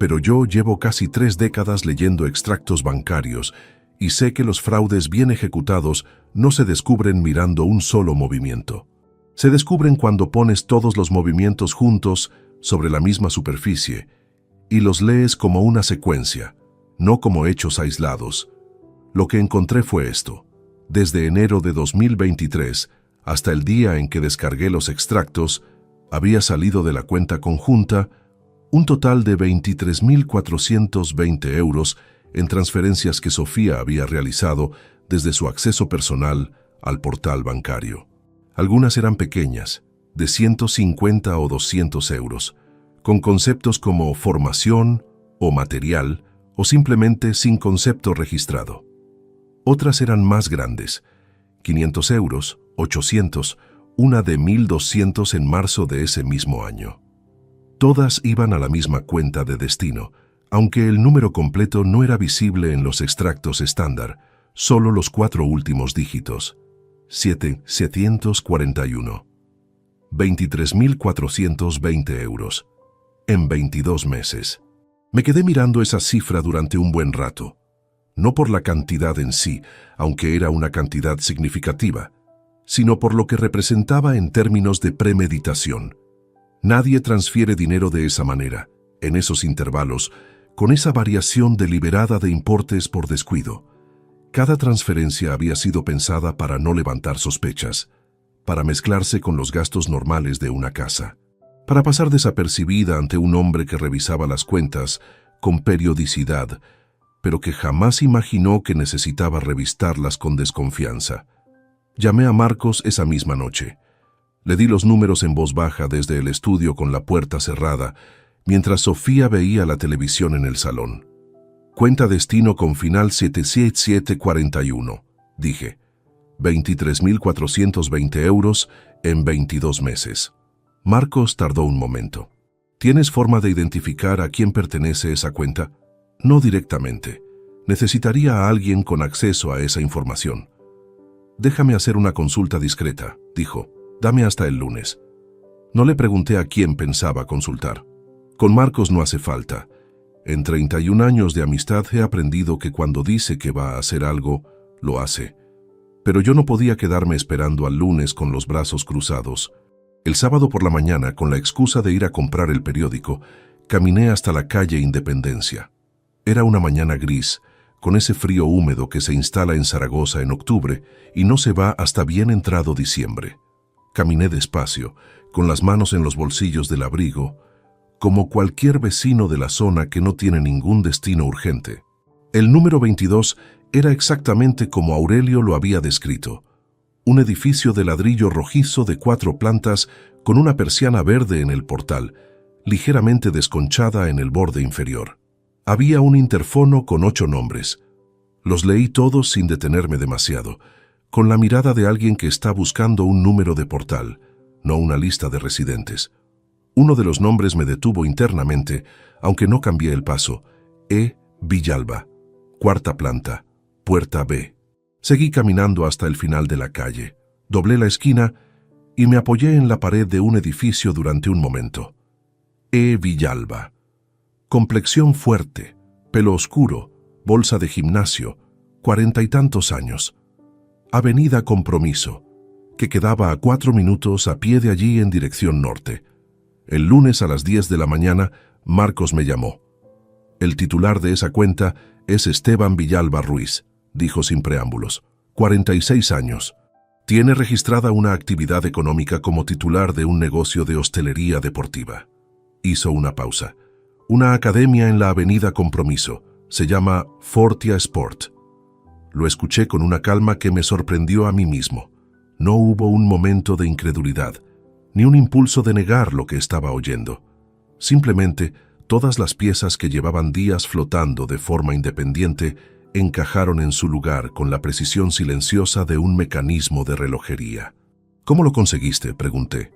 Pero yo llevo casi 3 décadas leyendo extractos bancarios y sé que los fraudes bien ejecutados no se descubren mirando un solo movimiento. Se descubren cuando pones todos los movimientos juntos sobre la misma superficie y los lees como una secuencia, no como hechos aislados. Lo que encontré fue esto. Desde enero de 2023 hasta el día en que descargué los extractos, había salido de la cuenta conjunta un total de 23.420 euros en transferencias que Sofía había realizado desde su acceso personal al portal bancario. Algunas eran pequeñas, de 150 o 200 euros, con conceptos como formación o material, o simplemente sin concepto registrado. Otras eran más grandes, 500 euros, 800, una de 1.200 en marzo de ese mismo año. Todas iban a la misma cuenta de destino, aunque el número completo no era visible en los extractos estándar, solo los 4 últimos dígitos. 741. 23.420 euros. En 22 meses. Me quedé mirando esa cifra durante un buen rato. No por la cantidad en sí, aunque era una cantidad significativa, sino por lo que representaba en términos de premeditación. Nadie transfiere dinero de esa manera, en esos intervalos, con esa variación deliberada de importes por descuido. Cada transferencia había sido pensada para no levantar sospechas, para mezclarse con los gastos normales de una casa, para pasar desapercibida ante un hombre que revisaba las cuentas con periodicidad, pero que jamás imaginó que necesitaba revistarlas con desconfianza. Llamé a Marcos esa misma noche. Le di los números en voz baja desde el estudio con la puerta cerrada, mientras Sofía veía la televisión en el salón. Cuenta destino con final 7741, dije. 23.420 euros en 22 meses. Marcos tardó un momento. ¿Tienes forma de identificar a quién pertenece esa cuenta? No directamente. Necesitaría a alguien con acceso a esa información. Déjame hacer una consulta discreta, dijo. Dame hasta el lunes. No le pregunté a quién pensaba consultar. Con Marcos no hace falta. En 31 años de amistad he aprendido que cuando dice que va a hacer algo, lo hace. Pero yo no podía quedarme esperando al lunes con los brazos cruzados. El sábado por la mañana, con la excusa de ir a comprar el periódico, caminé hasta la calle Independencia. Era una mañana gris, con ese frío húmedo que se instala en Zaragoza en octubre y no se va hasta bien entrado diciembre. Caminé despacio, con las manos en los bolsillos del abrigo, como cualquier vecino de la zona que no tiene ningún destino urgente. El número 22 era exactamente como Aurelio lo había descrito. Un edificio de ladrillo rojizo de 4 plantas con una persiana verde en el portal, ligeramente desconchada en el borde inferior. Había un interfono con 8 nombres. Los leí todos sin detenerme demasiado, con la mirada de alguien que está buscando un número de portal, no una lista de residentes. Uno de los nombres me detuvo internamente, aunque no cambié el paso. Villalba, 4ª planta, puerta B. Seguí caminando hasta el final de la calle, doblé la esquina y me apoyé en la pared de un edificio durante un momento. Villalba. Complexión fuerte, pelo oscuro, bolsa de gimnasio, 40 y tantos años. Avenida Compromiso, que quedaba a 4 minutos a pie de allí en dirección norte. El lunes a las 10 de la mañana, Marcos me llamó. El titular de esa cuenta es Esteban Villalba Ruiz, dijo sin preámbulos. 46 años. Tiene registrada una actividad económica como titular de un negocio de hostelería deportiva. Hizo una pausa. Una academia en la avenida Compromiso, Se llama Fortia Sport. Lo escuché con una calma que me sorprendió a mí mismo. No hubo un momento de incredulidad, ni un impulso de negar lo que estaba oyendo. Simplemente, todas las piezas que llevaban días flotando de forma independiente encajaron en su lugar con la precisión silenciosa de un mecanismo de relojería. ¿Cómo lo conseguiste?, pregunté.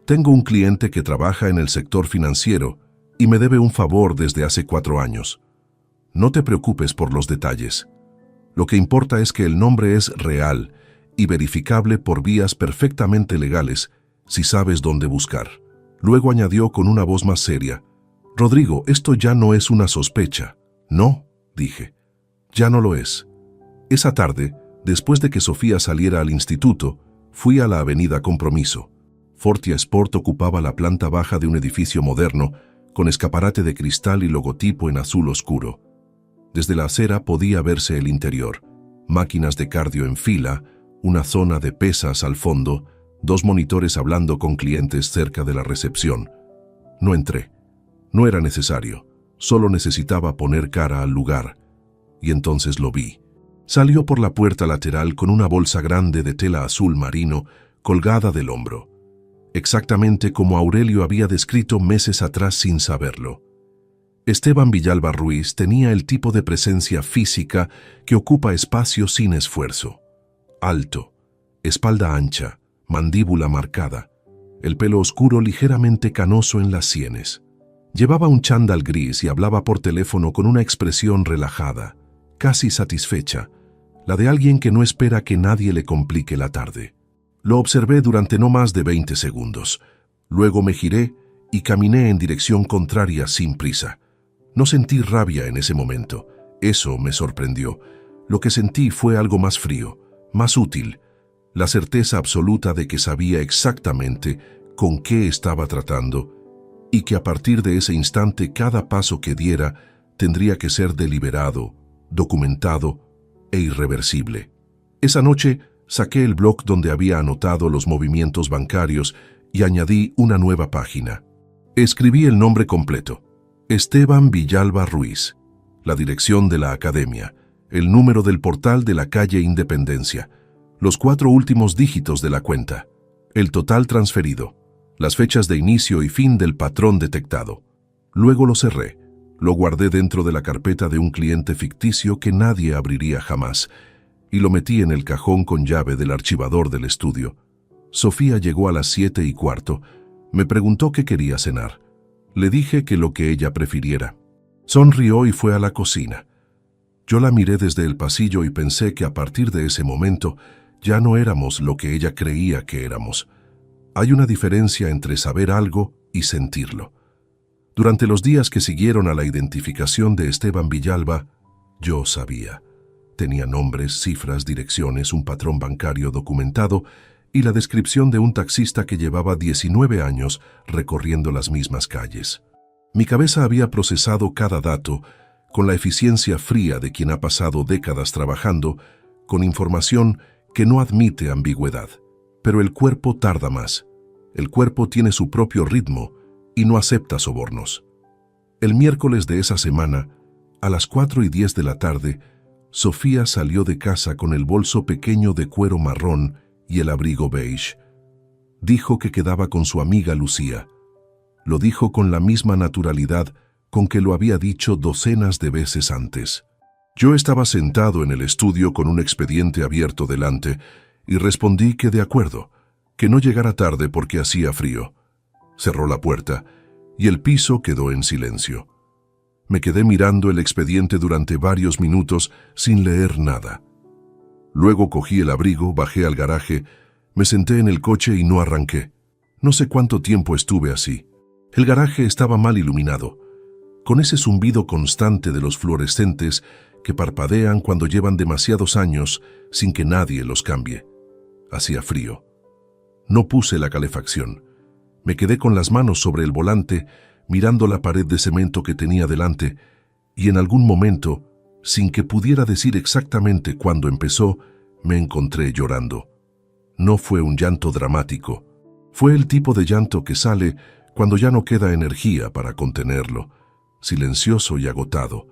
Tengo un cliente que trabaja en el sector financiero y me debe un favor desde hace 4 años. No te preocupes por los detalles. Lo que importa es que el nombre es real y verificable por vías perfectamente legales si sabes dónde buscar. Luego añadió con una voz más seria: Rodrigo, esto ya no es una sospecha. No, dije. Ya no lo es. Esa tarde, después de que Sofía saliera al instituto, fui a la avenida Compromiso. Fortia Sport ocupaba la planta baja de un edificio moderno, con escaparate de cristal y logotipo en azul oscuro. Desde la acera podía verse el interior: máquinas de cardio en fila, una zona de pesas al fondo, 2 monitores hablando con clientes cerca de la recepción. No entré. No era necesario. Solo necesitaba poner cara al lugar. Y entonces lo vi. Salió por la puerta lateral con una bolsa grande de tela azul marino colgada del hombro, exactamente como Aurelio había descrito meses atrás sin saberlo. Esteban Villalba Ruiz tenía el tipo de presencia física que ocupa espacio sin esfuerzo. Alto, espalda ancha, mandíbula marcada, el pelo oscuro ligeramente canoso en las sienes. Llevaba un chándal gris y hablaba por teléfono con una expresión relajada, casi satisfecha, la de alguien que no espera que nadie le complique la tarde. Lo observé durante no más de 20 segundos. Luego me giré y caminé en dirección contraria sin prisa. No sentí rabia en ese momento. Eso me sorprendió. Lo que sentí fue algo más frío, más útil, la certeza absoluta de que sabía exactamente con qué estaba tratando y que a partir de ese instante cada paso que diera tendría que ser deliberado, documentado e irreversible. Esa noche saqué el blog donde había anotado los movimientos bancarios y añadí una nueva página. Escribí el nombre completo: Esteban Villalba Ruiz, la dirección de la academia, el número del portal de la calle Independencia, los 4 últimos dígitos de la cuenta, el total transferido, las fechas de inicio y fin del patrón detectado. Luego lo cerré. Lo guardé dentro de la carpeta de un cliente ficticio que nadie abriría jamás, y lo metí en el cajón con llave del archivador del estudio. Sofía llegó a las 7:15. Me preguntó qué quería cenar. Le dije que lo que ella prefiriera. Sonrió y fue a la cocina. Yo la miré desde el pasillo y pensé que a partir de ese momento ya no éramos lo que ella creía que éramos. Hay una diferencia entre saber algo y sentirlo. Durante los días que siguieron a la identificación de Esteban Villalba, yo sabía. Tenía nombres, cifras, direcciones, un patrón bancario documentado y la descripción de un taxista que llevaba 19 años recorriendo las mismas calles. Mi cabeza había procesado cada dato con la eficiencia fría de quien ha pasado décadas trabajando con información que no admite ambigüedad. Pero el cuerpo tarda más. El cuerpo tiene su propio ritmo y no acepta sobornos. El miércoles de esa semana, a las 4:10 de la tarde, Sofía salió de casa con el bolso pequeño de cuero marrón y el abrigo beige. Dijo que quedaba con su amiga Lucía. Lo dijo con la misma naturalidad con que lo había dicho docenas de veces antes. Yo estaba sentado en el estudio con un expediente abierto delante y respondí que de acuerdo, que no llegara tarde porque hacía frío. Cerró la puerta y el piso quedó en silencio. Me quedé mirando el expediente durante varios minutos sin leer nada. Luego cogí el abrigo, bajé al garaje, me senté en el coche y no arranqué. No sé cuánto tiempo estuve así. El garaje estaba mal iluminado, con ese zumbido constante de los fluorescentes que parpadean cuando llevan demasiados años sin que nadie los cambie. Hacía frío. No puse la calefacción. Me quedé con las manos sobre el volante, mirando la pared de cemento que tenía delante, y en algún momento, sin que pudiera decir exactamente cuándo empezó, me encontré llorando. No fue un llanto dramático. Fue el tipo de llanto que sale cuando ya no queda energía para contenerlo, silencioso y agotado,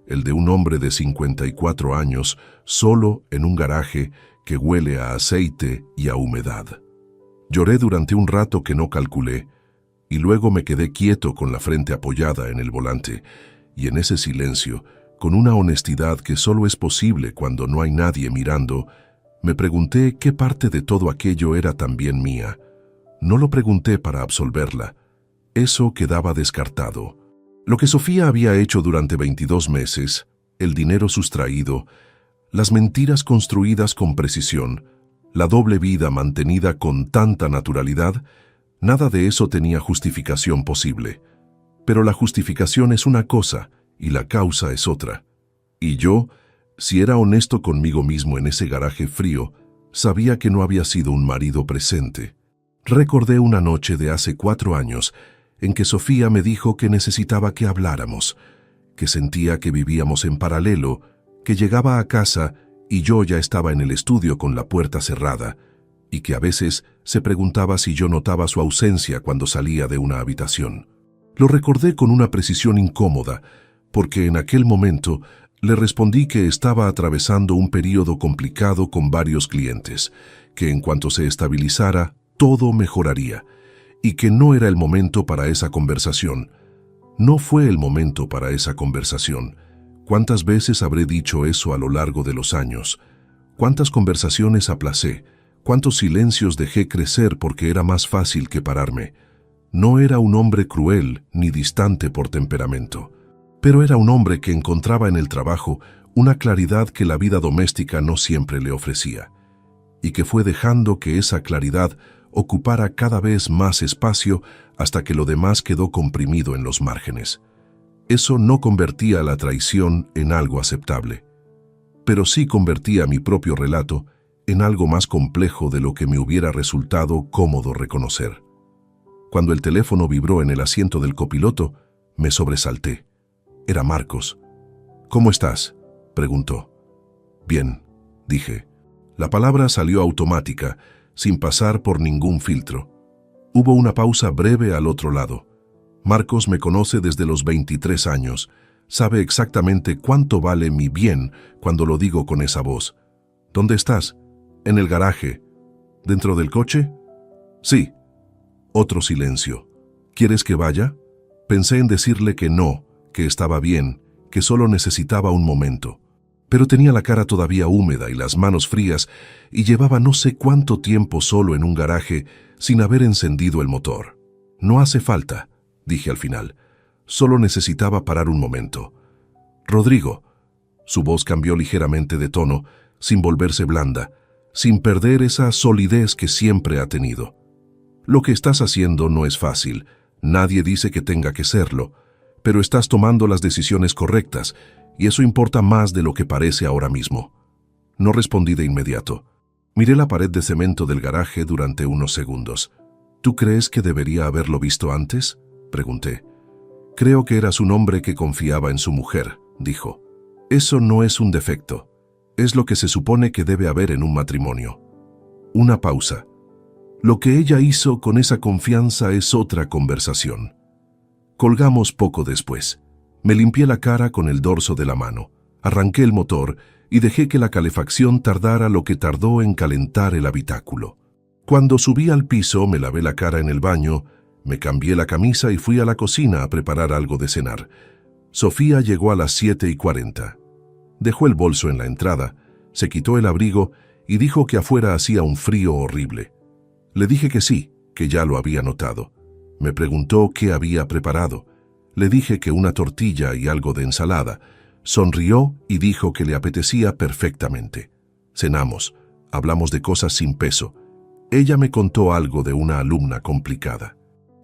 el de un hombre de 54 años, solo en un garaje que huele a aceite y a humedad. Lloré durante un rato que no calculé, y luego me quedé quieto con la frente apoyada en el volante, y en ese silencio, con una honestidad que solo es posible cuando no hay nadie mirando, me pregunté qué parte de todo aquello era también mía. No lo pregunté para absolverla. Eso quedaba descartado. Lo que Sofía había hecho durante 22 meses, el dinero sustraído, las mentiras construidas con precisión, la doble vida mantenida con tanta naturalidad, nada de eso tenía justificación posible. Pero la justificación es una cosa y la causa es otra. Y yo, si era honesto conmigo mismo en ese garaje frío, sabía que no había sido un marido presente. Recordé una noche de hace 4 años en que Sofía me dijo que necesitaba que habláramos, que sentía que vivíamos en paralelo, que llegaba a casa y yo ya estaba en el estudio con la puerta cerrada, y que a veces se preguntaba si yo notaba su ausencia cuando salía de una habitación. Lo recordé con una precisión incómoda, porque en aquel momento le respondí que estaba atravesando un período complicado con varios clientes, que en cuanto se estabilizara, todo mejoraría, y que no era el momento para esa conversación. No fue el momento para esa conversación. ¿Cuántas veces habré dicho eso a lo largo de los años? ¿Cuántas conversaciones aplacé? ¿Cuántos silencios dejé crecer porque era más fácil que pararme? No era un hombre cruel ni distante por temperamento, pero era un hombre que encontraba en el trabajo una claridad que la vida doméstica no siempre le ofrecía, y que fue dejando que esa claridad ocupara cada vez más espacio hasta que lo demás quedó comprimido en los márgenes. Eso no convertía la traición en algo aceptable, pero sí convertía mi propio relato en algo más complejo de lo que me hubiera resultado cómodo reconocer. Cuando el teléfono vibró en el asiento del copiloto, me sobresalté. Era Marcos. «¿Cómo estás?», preguntó. «Bien», dije. La palabra salió automática, sin pasar por ningún filtro. Hubo una pausa breve al otro lado. Marcos me conoce desde los 23 años. Sabe exactamente cuánto vale mi bien cuando lo digo con esa voz. «¿Dónde estás?» «En el garaje». «¿Dentro del coche?» «Sí». Otro silencio. «¿Quieres que vaya?» Pensé en decirle que no, que estaba bien, que solo necesitaba un momento. Pero tenía la cara todavía húmeda y las manos frías, y llevaba no sé cuánto tiempo solo en un garaje sin haber encendido el motor. «No hace falta», dije al final. «Solo necesitaba parar un momento». «Rodrigo». Su voz cambió ligeramente de tono, sin volverse blanda, sin perder esa solidez que siempre ha tenido. «Lo que estás haciendo no es fácil. Nadie dice que tenga que serlo. Pero estás tomando las decisiones correctas, y eso importa más de lo que parece ahora mismo». No respondí de inmediato. Miré la pared de cemento del garaje durante unos segundos. «¿Tú crees que debería haberlo visto antes?», pregunté. «Creo que eras un hombre que confiaba en su mujer», dijo. «Eso no es un defecto. Es lo que se supone que debe haber en un matrimonio». Una pausa. Lo que ella hizo con esa confianza es otra conversación. Colgamos poco después. Me limpié la cara con el dorso de la mano, arranqué el motor y dejé que la calefacción tardara lo que tardó en calentar el habitáculo. Cuando subí al piso me lavé la cara en el baño, me cambié la camisa y fui a la cocina a preparar algo de cenar. Sofía llegó a las 7:40. Dejó el bolso en la entrada, se quitó el abrigo y dijo que afuera hacía un frío horrible. Le dije que sí, que ya lo había notado. Me preguntó qué había preparado. Le dije que una tortilla y algo de ensalada. Sonrió y dijo que le apetecía perfectamente. Cenamos, hablamos de cosas sin peso. Ella me contó algo de una alumna complicada.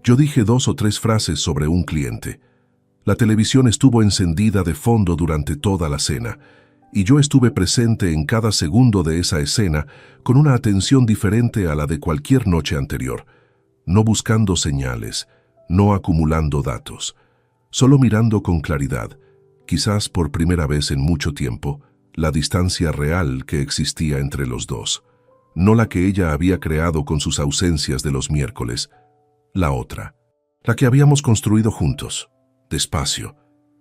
Yo dije 2 o 3 frases sobre un cliente. La televisión estuvo encendida de fondo durante toda la cena, y yo estuve presente en cada segundo de esa escena con una atención diferente a la de cualquier noche anterior, no buscando señales, no acumulando datos, solo mirando con claridad, quizás por primera vez en mucho tiempo, la distancia real que existía entre los dos, no la que ella había creado con sus ausencias de los miércoles, la otra, la que habíamos construido juntos, despacio,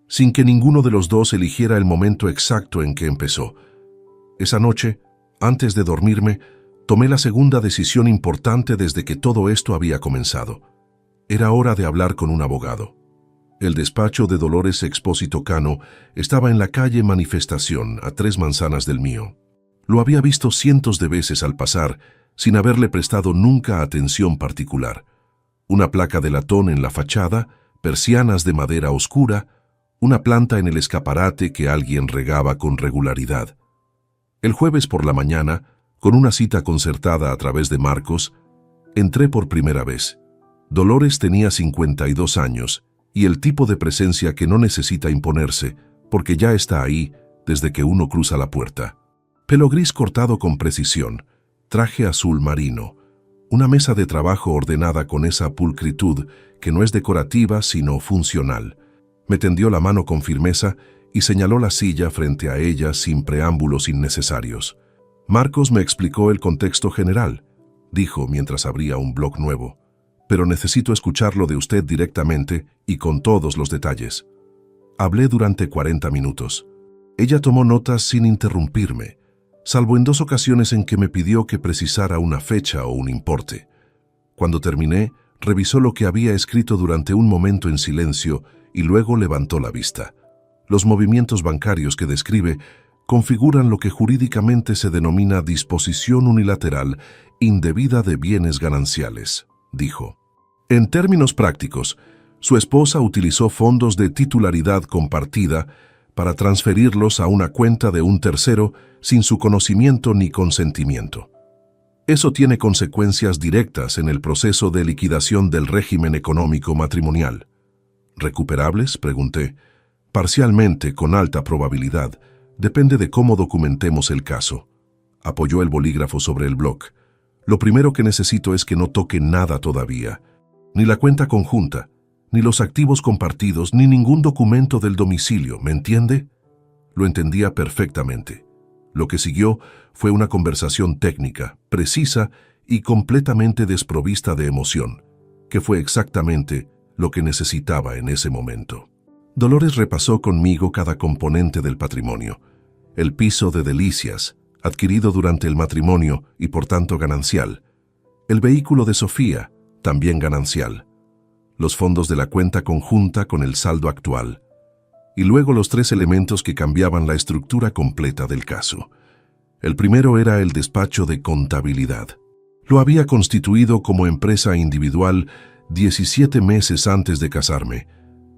sin que ninguno de los dos eligiera el momento exacto en que empezó. Esa noche, antes de dormirme, tomé la segunda decisión importante desde que todo esto había comenzado. Era hora de hablar con un abogado. El despacho de Dolores Expósito Cano estaba en la calle Manifestación, a 3 manzanas del mío. Lo había visto cientos de veces al pasar, sin haberle prestado nunca atención particular. Una placa de latón en la fachada, persianas de madera oscura, una planta en el escaparate que alguien regaba con regularidad. El jueves por la mañana, con una cita concertada a través de Marcos, entré por primera vez. Dolores tenía 52 años y el tipo de presencia que no necesita imponerse, porque ya está ahí desde que uno cruza la puerta. Pelo gris cortado con precisión, traje azul marino, una mesa de trabajo ordenada con esa pulcritud que no es decorativa sino funcional. Me tendió la mano con firmeza y señaló la silla frente a ella sin preámbulos innecesarios. Marcos me explicó el contexto general, dijo mientras abría un blog nuevo, pero necesito escucharlo de usted directamente y con todos los detalles. Hablé durante 40 minutos. Ella tomó notas sin interrumpirme, salvo en 2 ocasiones en que me pidió que precisara una fecha o un importe. Cuando terminé, revisó lo que había escrito durante un momento en silencio y luego levantó la vista. Los movimientos bancarios que describe configuran lo que jurídicamente se denomina disposición unilateral indebida de bienes gananciales, dijo. En términos prácticos, su esposa utilizó fondos de titularidad compartida para transferirlos a una cuenta de un tercero sin su conocimiento ni consentimiento. Eso tiene consecuencias directas en el proceso de liquidación del régimen económico matrimonial. ¿Recuperables?, pregunté. Parcialmente, con alta probabilidad. Depende de cómo documentemos el caso. Apoyó el bolígrafo sobre el bloc. Lo primero que necesito es que no toque nada todavía. Ni la cuenta conjunta, ni los activos compartidos, ni ningún documento del domicilio, ¿me entiende? Lo entendía perfectamente. Lo que siguió fue una conversación técnica, precisa y completamente desprovista de emoción, que fue exactamente lo que necesitaba en ese momento. Dolores repasó conmigo cada componente del patrimonio. El piso de Delicias, adquirido durante el matrimonio y por tanto ganancial. El vehículo de Sofía, también ganancial. Los fondos de la cuenta conjunta con el saldo actual. Y luego los 3 elementos que cambiaban la estructura completa del caso. El primero era el despacho de contabilidad. Lo había constituido como empresa individual 17 meses antes de casarme,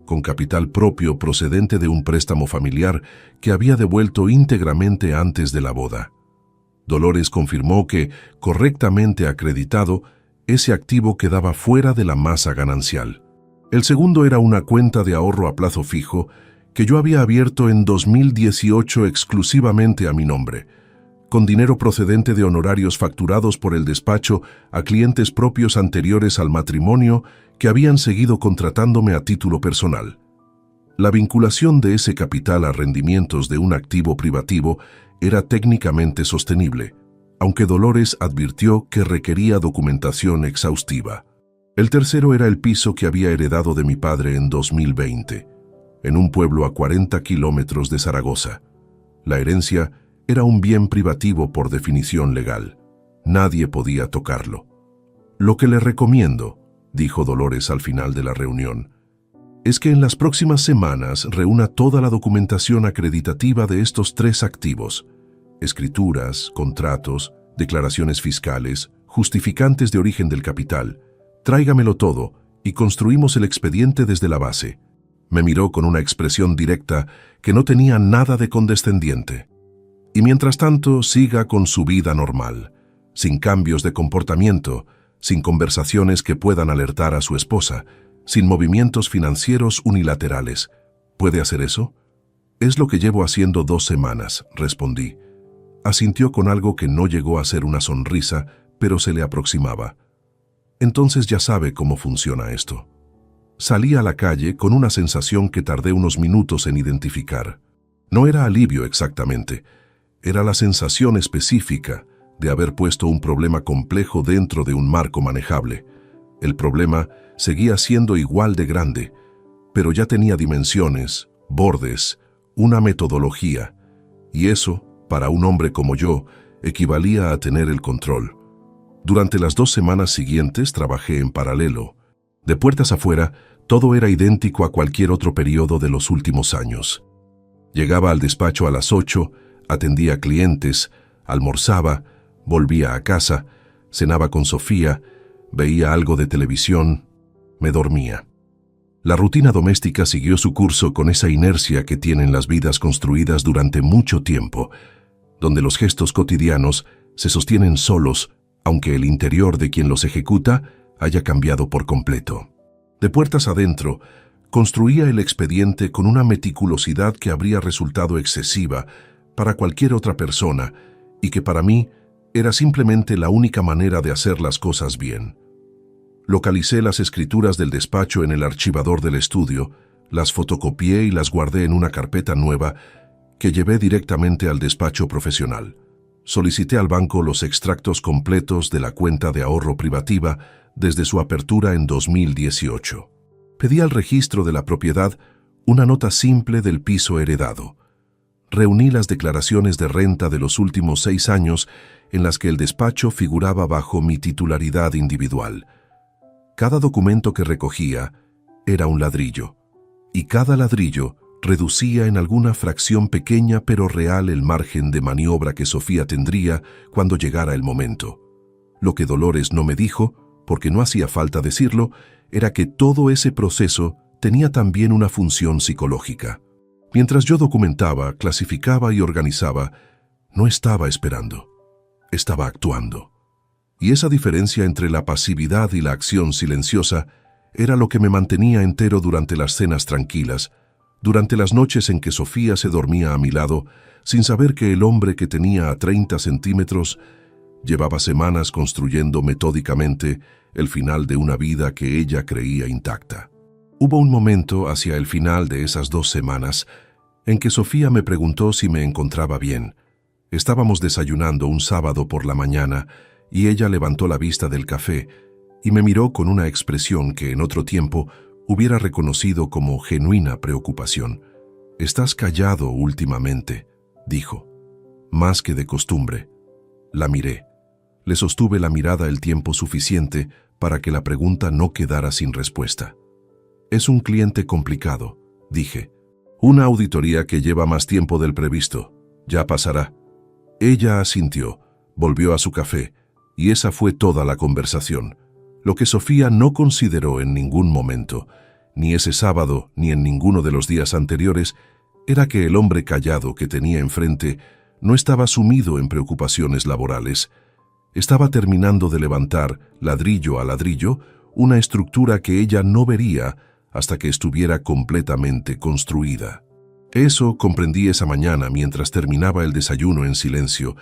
con capital propio procedente de un préstamo familiar que había devuelto íntegramente antes de la boda. Dolores confirmó que, correctamente acreditado, ese activo quedaba fuera de la masa ganancial. El segundo era una cuenta de ahorro a plazo fijo que yo había abierto en 2018 exclusivamente a mi nombre, con dinero procedente de honorarios facturados por el despacho a clientes propios anteriores al matrimonio que habían seguido contratándome a título personal. La vinculación de ese capital a rendimientos de un activo privativo era técnicamente sostenible, aunque Dolores advirtió que requería documentación exhaustiva. El tercero era el piso que había heredado de mi padre en 2020, en un pueblo a 40 kilómetros de Zaragoza. La herencia era un bien privativo por definición legal. Nadie podía tocarlo. Lo que le recomiendo, dijo Dolores al final de la reunión, es que en las próximas semanas reúna toda la documentación acreditativa de estos 3 activos: escrituras, contratos, declaraciones fiscales, justificantes de origen del capital. Tráigamelo todo y construimos el expediente desde la base. Me miró con una expresión directa que no tenía nada de condescendiente. Y mientras tanto, siga con su vida normal, sin cambios de comportamiento, sin conversaciones que puedan alertar a su esposa, sin movimientos financieros unilaterales. ¿Puede hacer eso? Es lo que llevo haciendo 2 semanas, respondí. Asintió con algo que no llegó a ser una sonrisa, pero se le aproximaba. Entonces ya sabe cómo funciona esto. Salí a la calle con una sensación que tardé unos minutos en identificar. No era alivio exactamente, era la sensación específica de haber puesto un problema complejo dentro de un marco manejable. El problema seguía siendo igual de grande, pero ya tenía dimensiones, bordes, una metodología, y eso, para un hombre como yo, equivalía a tener el control. Durante las 2 semanas siguientes trabajé en paralelo. De puertas afuera, todo era idéntico a cualquier otro periodo de los últimos años. Llegaba al despacho a las 8, atendía clientes, almorzaba, volvía a casa, cenaba con Sofía, veía algo de televisión, me dormía. La rutina doméstica siguió su curso con esa inercia que tienen las vidas construidas durante mucho tiempo, donde los gestos cotidianos se sostienen solos, aunque el interior de quien los ejecuta haya cambiado por completo. De puertas adentro, construía el expediente con una meticulosidad que habría resultado excesiva para cualquier otra persona y que para mí era simplemente la única manera de hacer las cosas bien. Localicé las escrituras del despacho en el archivador del estudio, las fotocopié y las guardé en una carpeta nueva que llevé directamente al despacho profesional. Solicité al banco los extractos completos de la cuenta de ahorro privativa desde su apertura en 2018. Pedí al registro de la propiedad una nota simple del piso heredado. Reuní las declaraciones de renta de los últimos 6 años en las que el despacho figuraba bajo mi titularidad individual. Cada documento que recogía era un ladrillo, y cada ladrillo reducía en alguna fracción pequeña pero real el margen de maniobra que Sofía tendría cuando llegara el momento. Lo que Dolores no me dijo, porque no hacía falta decirlo, era que todo ese proceso tenía también una función psicológica. Mientras yo documentaba, clasificaba y organizaba, no estaba esperando, estaba actuando. Y esa diferencia entre la pasividad y la acción silenciosa era lo que me mantenía entero durante las cenas tranquilas, durante las noches en que Sofía se dormía a mi lado, sin saber que el hombre que tenía a 30 centímetros llevaba semanas construyendo metódicamente el final de una vida que ella creía intacta. Hubo un momento hacia el final de esas 2 semanas en que Sofía me preguntó si me encontraba bien. Estábamos desayunando un sábado por la mañana y ella levantó la vista del café y me miró con una expresión que en otro tiempo hubiera reconocido como genuina preocupación. «Estás callado últimamente», dijo. Más que de costumbre. La miré. Le sostuve la mirada el tiempo suficiente para que la pregunta no quedara sin respuesta. «Es un cliente complicado», dije. «Una auditoría que lleva más tiempo del previsto. Ya pasará». Ella asintió, volvió a su café, y esa fue toda la conversación. Lo que Sofía no consideró en ningún momento, ni ese sábado ni en ninguno de los días anteriores, era que el hombre callado que tenía enfrente no estaba sumido en preocupaciones laborales. Estaba terminando de levantar, ladrillo a ladrillo, una estructura que ella no vería hasta que estuviera completamente construida. Eso comprendí esa mañana mientras terminaba el desayuno en silencio.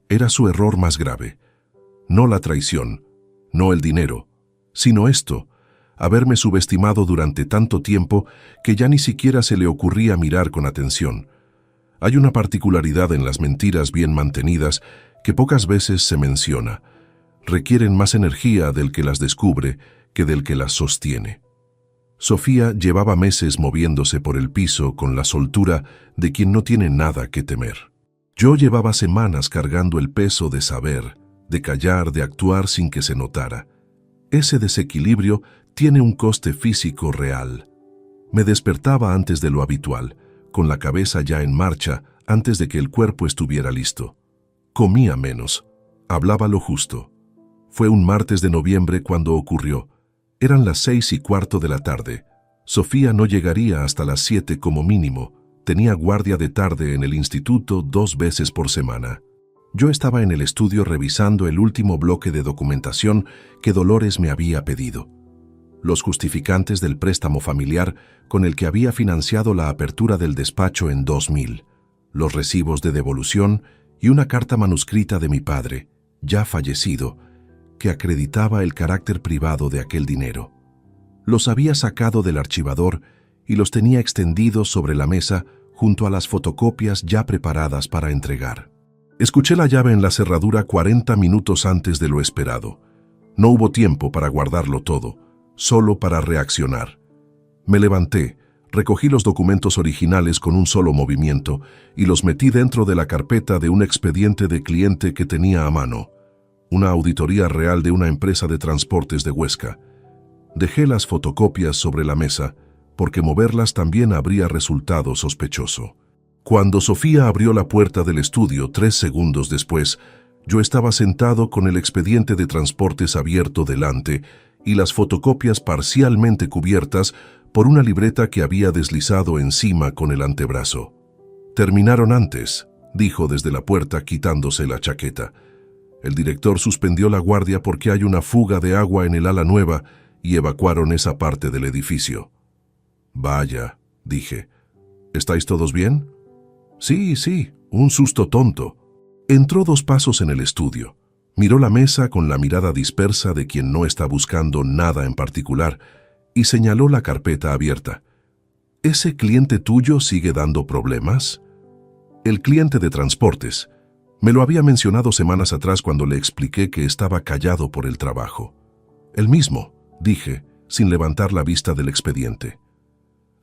Era su error más grave. No la traición, no el dinero, sino esto, haberme subestimado durante tanto tiempo que ya ni siquiera se le ocurría mirar con atención. Hay una particularidad en las mentiras bien mantenidas que pocas veces se menciona. Requieren más energía del que las descubre que del que las sostiene. Sofía llevaba meses moviéndose por el piso con la soltura de quien no tiene nada que temer. Yo llevaba semanas cargando el peso de saber, de callar, de actuar sin que se notara. Ese desequilibrio tiene un coste físico real. Me despertaba antes de lo habitual, con la cabeza ya en marcha antes de que el cuerpo estuviera listo. Comía menos, hablaba lo justo. Fue un martes de noviembre cuando ocurrió. Eran las 6:15 de la tarde. Sofía no llegaría hasta las 7 como mínimo. Tenía guardia de tarde en el instituto 2 veces por semana. Yo estaba en el estudio revisando el último bloque de documentación que Dolores me había pedido. Los justificantes del préstamo familiar con el que había financiado la apertura del despacho en 2000, los recibos de devolución y una carta manuscrita de mi padre, ya fallecido, que acreditaba el carácter privado de aquel dinero. Los había sacado del archivador y los tenía extendidos sobre la mesa junto a las fotocopias ya preparadas para entregar. Escuché la llave en la cerradura 40 minutos antes de lo esperado. No hubo tiempo para guardarlo todo, solo para reaccionar. Me levanté, Recogí los documentos originales con un solo movimiento y los metí dentro de la carpeta de un expediente de cliente que tenía a mano, una auditoría real de una empresa de transportes de Huesca. Dejé las fotocopias sobre la mesa, porque moverlas también habría resultado sospechoso. Cuando Sofía abrió la puerta del estudio 3 segundos después, yo estaba sentado con el expediente de transportes abierto delante y las fotocopias parcialmente cubiertas por una libreta que había deslizado encima con el antebrazo. «Terminaron antes», dijo desde la puerta quitándose la chaqueta. «El director suspendió la guardia porque hay una fuga de agua en el ala nueva y evacuaron esa parte del edificio». «Vaya», dije. «¿Estáis todos bien?» Sí, un susto tonto». Entró 2 pasos en el estudio. Miró la mesa con la mirada dispersa de quien no está buscando nada en particular y señaló la carpeta abierta. «¿Ese cliente tuyo sigue dando problemas?» «El cliente de transportes. Me lo había mencionado semanas atrás cuando le expliqué que estaba callado por el trabajo». «El mismo», dije, sin levantar la vista del expediente.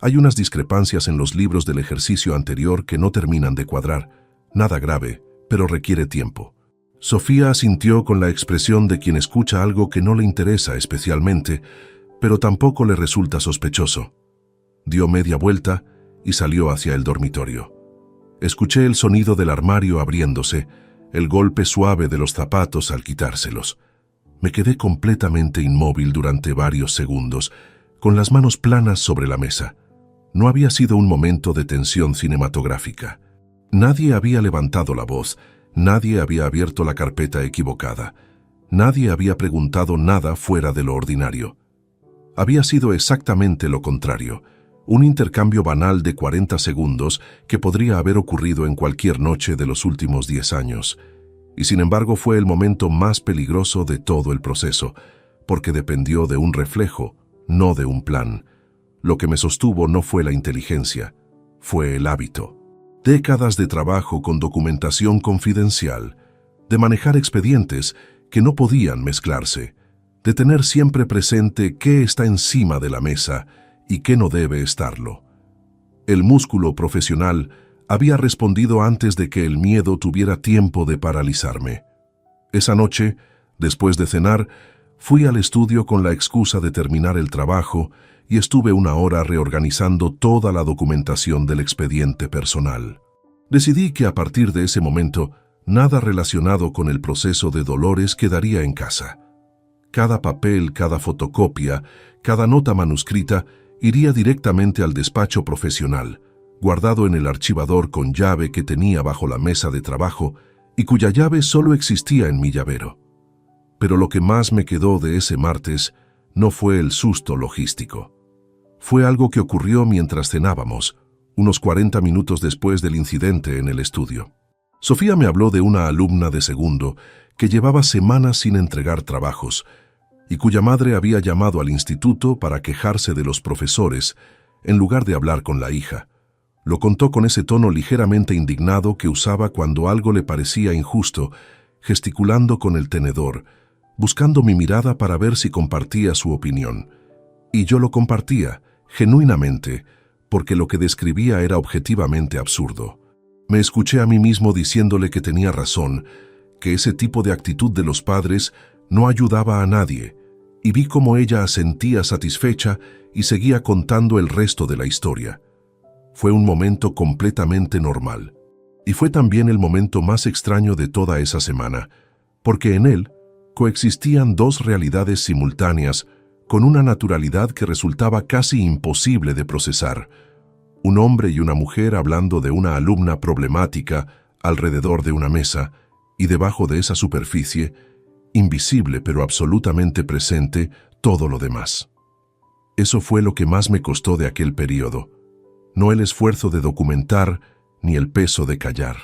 «Hay unas discrepancias en los libros del ejercicio anterior que no terminan de cuadrar. Nada grave, pero requiere tiempo». Sofía asintió con la expresión de quien escucha algo que no le interesa especialmente, pero tampoco le resulta sospechoso. Dio media vuelta y salió hacia el dormitorio. Escuché el sonido del armario abriéndose, el golpe suave de los zapatos al quitárselos. Me quedé completamente inmóvil durante varios segundos, con las manos planas sobre la mesa. No había sido un momento de tensión cinematográfica. Nadie había levantado la voz, nadie había abierto la carpeta equivocada, nadie había preguntado nada fuera de lo ordinario. Había sido exactamente lo contrario, un intercambio banal de 40 segundos que podría haber ocurrido en cualquier noche de los últimos 10 años. Y sin embargo fue el momento más peligroso de todo el proceso, porque dependió de un reflejo, no de un plan. Lo que me sostuvo no fue la inteligencia, fue el hábito. Décadas de trabajo con documentación confidencial, de manejar expedientes que no podían mezclarse, de tener siempre presente qué está encima de la mesa y qué no debe estarlo. El músculo profesional había respondido antes de que el miedo tuviera tiempo de paralizarme. Esa noche, después de cenar, fui al estudio con la excusa de terminar el trabajo y estuve 1 hora reorganizando toda la documentación del expediente personal. Decidí que a partir de ese momento, nada relacionado con el proceso de Dolores quedaría en casa. Cada papel, cada fotocopia, cada nota manuscrita iría directamente al despacho profesional, guardado en el archivador con llave que tenía bajo la mesa de trabajo y cuya llave solo existía en mi llavero. Pero lo que más me quedó de ese martes no fue el susto logístico. Fue algo que ocurrió mientras cenábamos, unos 40 minutos después del incidente en el estudio. Sofía me habló de una alumna de segundo que llevaba semanas sin entregar trabajos y cuya madre había llamado al instituto para quejarse de los profesores en lugar de hablar con la hija. Lo contó con ese tono ligeramente indignado que usaba cuando algo le parecía injusto, gesticulando con el tenedor, buscando mi mirada para ver si compartía su opinión. Y yo lo compartía, genuinamente, porque lo que describía era objetivamente absurdo. Me escuché a mí mismo diciéndole que tenía razón, que ese tipo de actitud de los padres no ayudaba a nadie, y vi cómo ella asentía satisfecha y seguía contando el resto de la historia. Fue un momento completamente normal, y fue también el momento más extraño de toda esa semana, porque en él coexistían 2 realidades simultáneas con una naturalidad que resultaba casi imposible de procesar. Un hombre y una mujer hablando de una alumna problemática alrededor de una mesa, y debajo de esa superficie, invisible pero absolutamente presente, todo lo demás. Eso fue lo que más me costó de aquel periodo. No el esfuerzo de documentar ni el peso de callar,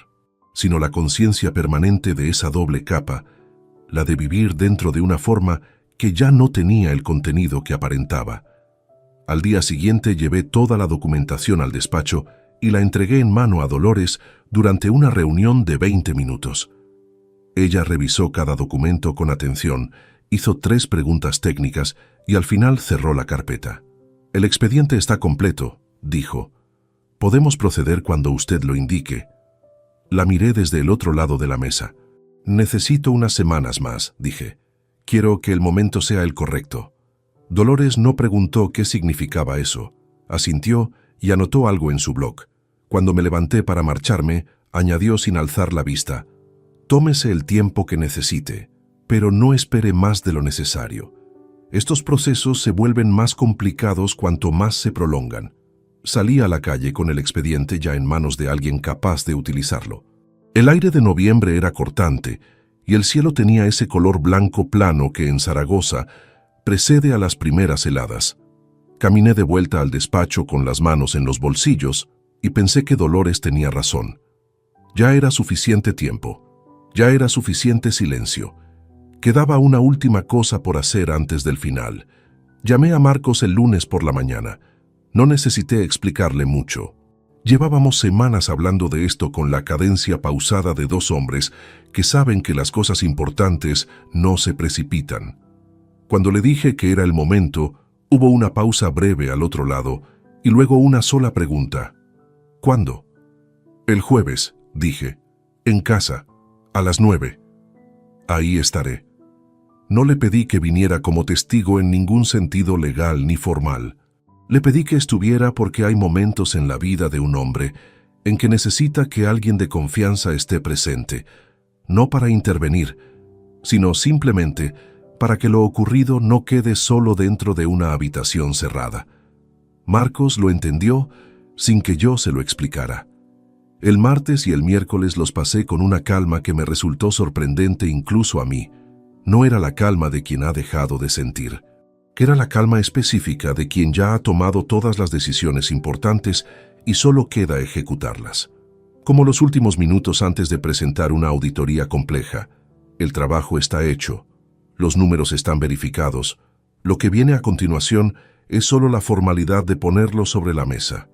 sino la conciencia permanente de esa doble capa, la de vivir dentro de una forma que ya no tenía el contenido que aparentaba. Al día siguiente llevé toda la documentación al despacho y la entregué en mano a Dolores durante una reunión de 20 minutos. Ella revisó cada documento con atención, hizo 3 preguntas técnicas y al final cerró la carpeta. «El expediente está completo», dijo. «Podemos proceder cuando usted lo indique». La miré desde el otro lado de la mesa. «Necesito unas semanas más», dije. «Quiero que el momento sea el correcto». Dolores no preguntó qué significaba eso. Asintió y anotó algo en su blog. Cuando me levanté para marcharme, añadió sin alzar la vista: «Tómese el tiempo que necesite, pero no espere más de lo necesario. Estos procesos se vuelven más complicados cuanto más se prolongan». Salí a la calle con el expediente ya en manos de alguien capaz de utilizarlo. El aire de noviembre era cortante y el cielo tenía ese color blanco plano que en Zaragoza precede a las primeras heladas. Caminé de vuelta al despacho con las manos en los bolsillos y pensé que Dolores tenía razón. Ya era suficiente tiempo, ya era suficiente silencio. Quedaba una última cosa por hacer antes del final. Llamé a Marcos el lunes por la mañana. No necesité explicarle mucho. Llevábamos semanas hablando de esto con la cadencia pausada de dos hombres que saben que las cosas importantes no se precipitan. Cuando le dije que era el momento, hubo una pausa breve al otro lado y luego una sola pregunta. «¿Cuándo?» «El jueves», dije. «En casa, a las 9. Ahí estaré». No le pedí que viniera como testigo en ningún sentido legal ni formal. Le pedí que estuviera porque hay momentos en la vida de un hombre en que necesita que alguien de confianza esté presente, no para intervenir, sino simplemente para que lo ocurrido no quede solo dentro de una habitación cerrada. Marcos lo entendió sin que yo se lo explicara. El martes y el miércoles los pasé con una calma que me resultó sorprendente incluso a mí. No era la calma de quien ha dejado de sentir. Era la calma específica de quien ya ha tomado todas las decisiones importantes y solo queda ejecutarlas. Como los últimos minutos antes de presentar una auditoría compleja. El trabajo está hecho, los números están verificados. Lo que viene a continuación es solo la formalidad de ponerlo sobre la mesa.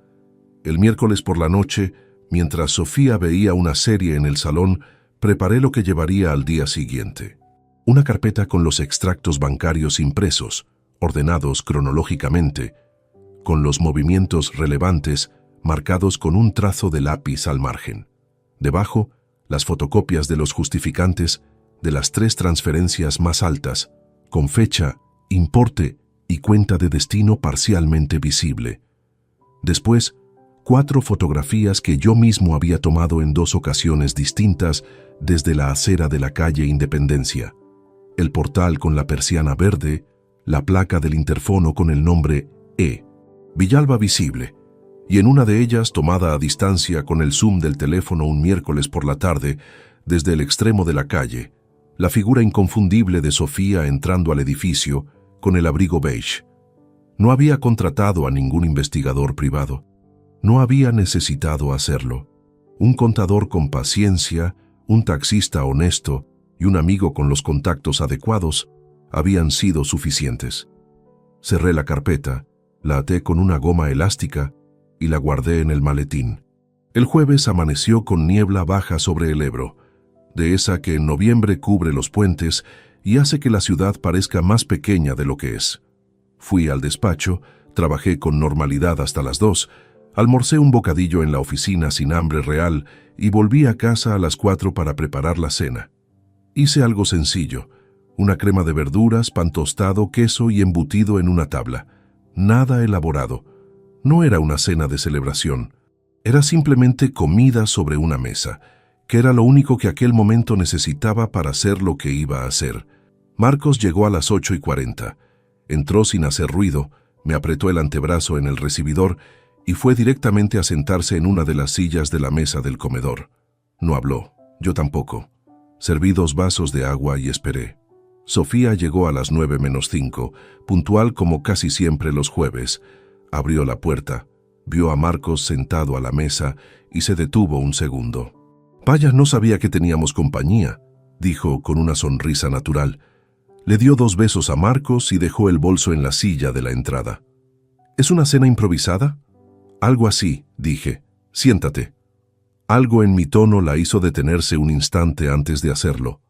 El miércoles por la noche, mientras Sofía veía una serie en el salón, preparé lo que llevaría al día siguiente. Una carpeta con los extractos bancarios impresos, ordenados cronológicamente, con los movimientos relevantes marcados con un trazo de lápiz al margen. Debajo, las fotocopias de los justificantes de las 3 transferencias más altas, con fecha, importe y cuenta de destino parcialmente visible. Después, 4 fotografías que yo mismo había tomado en 2 ocasiones distintas desde la acera de la calle Independencia. El portal con la persiana verde, la placa del interfono con el nombre E. Villalba visible, y en una de ellas tomada a distancia con el zoom del teléfono un miércoles por la tarde, desde el extremo de la calle, la figura inconfundible de Sofía entrando al edificio con el abrigo beige. No había contratado a ningún investigador privado. No había necesitado hacerlo. Un contador con paciencia, un taxista honesto y un amigo con los contactos adecuados habían sido suficientes. Cerré la carpeta, la até con una goma elástica y la guardé en el maletín. El jueves amaneció con niebla baja sobre el Ebro, de esa que en noviembre cubre los puentes y hace que la ciudad parezca más pequeña de lo que es. Fui al despacho, trabajé con normalidad hasta las 2, almorcé un bocadillo en la oficina sin hambre real y volví a casa a las 4 para preparar la cena. Hice algo sencillo, una crema de verduras, pan tostado, queso y embutido en una tabla. Nada elaborado. No era una cena de celebración. Era simplemente comida sobre una mesa, que era lo único que aquel momento necesitaba para hacer lo que iba a hacer. Marcos llegó a las 8:40. Entró sin hacer ruido, me apretó el antebrazo en el recibidor y fue directamente a sentarse en una de las sillas de la mesa del comedor. No habló, yo tampoco. Serví 2 vasos de agua y esperé. Sofía llegó a las 9:05, puntual como casi siempre los jueves. Abrió la puerta, vio a Marcos sentado a la mesa y se detuvo un segundo. «Vaya, no sabía que teníamos compañía», dijo con una sonrisa natural. Le dio 2 besos a Marcos y dejó el bolso en la silla de la entrada. «¿Es una cena improvisada?» «Algo así», dije. «Siéntate». Algo en mi tono la hizo detenerse un instante antes de hacerlo.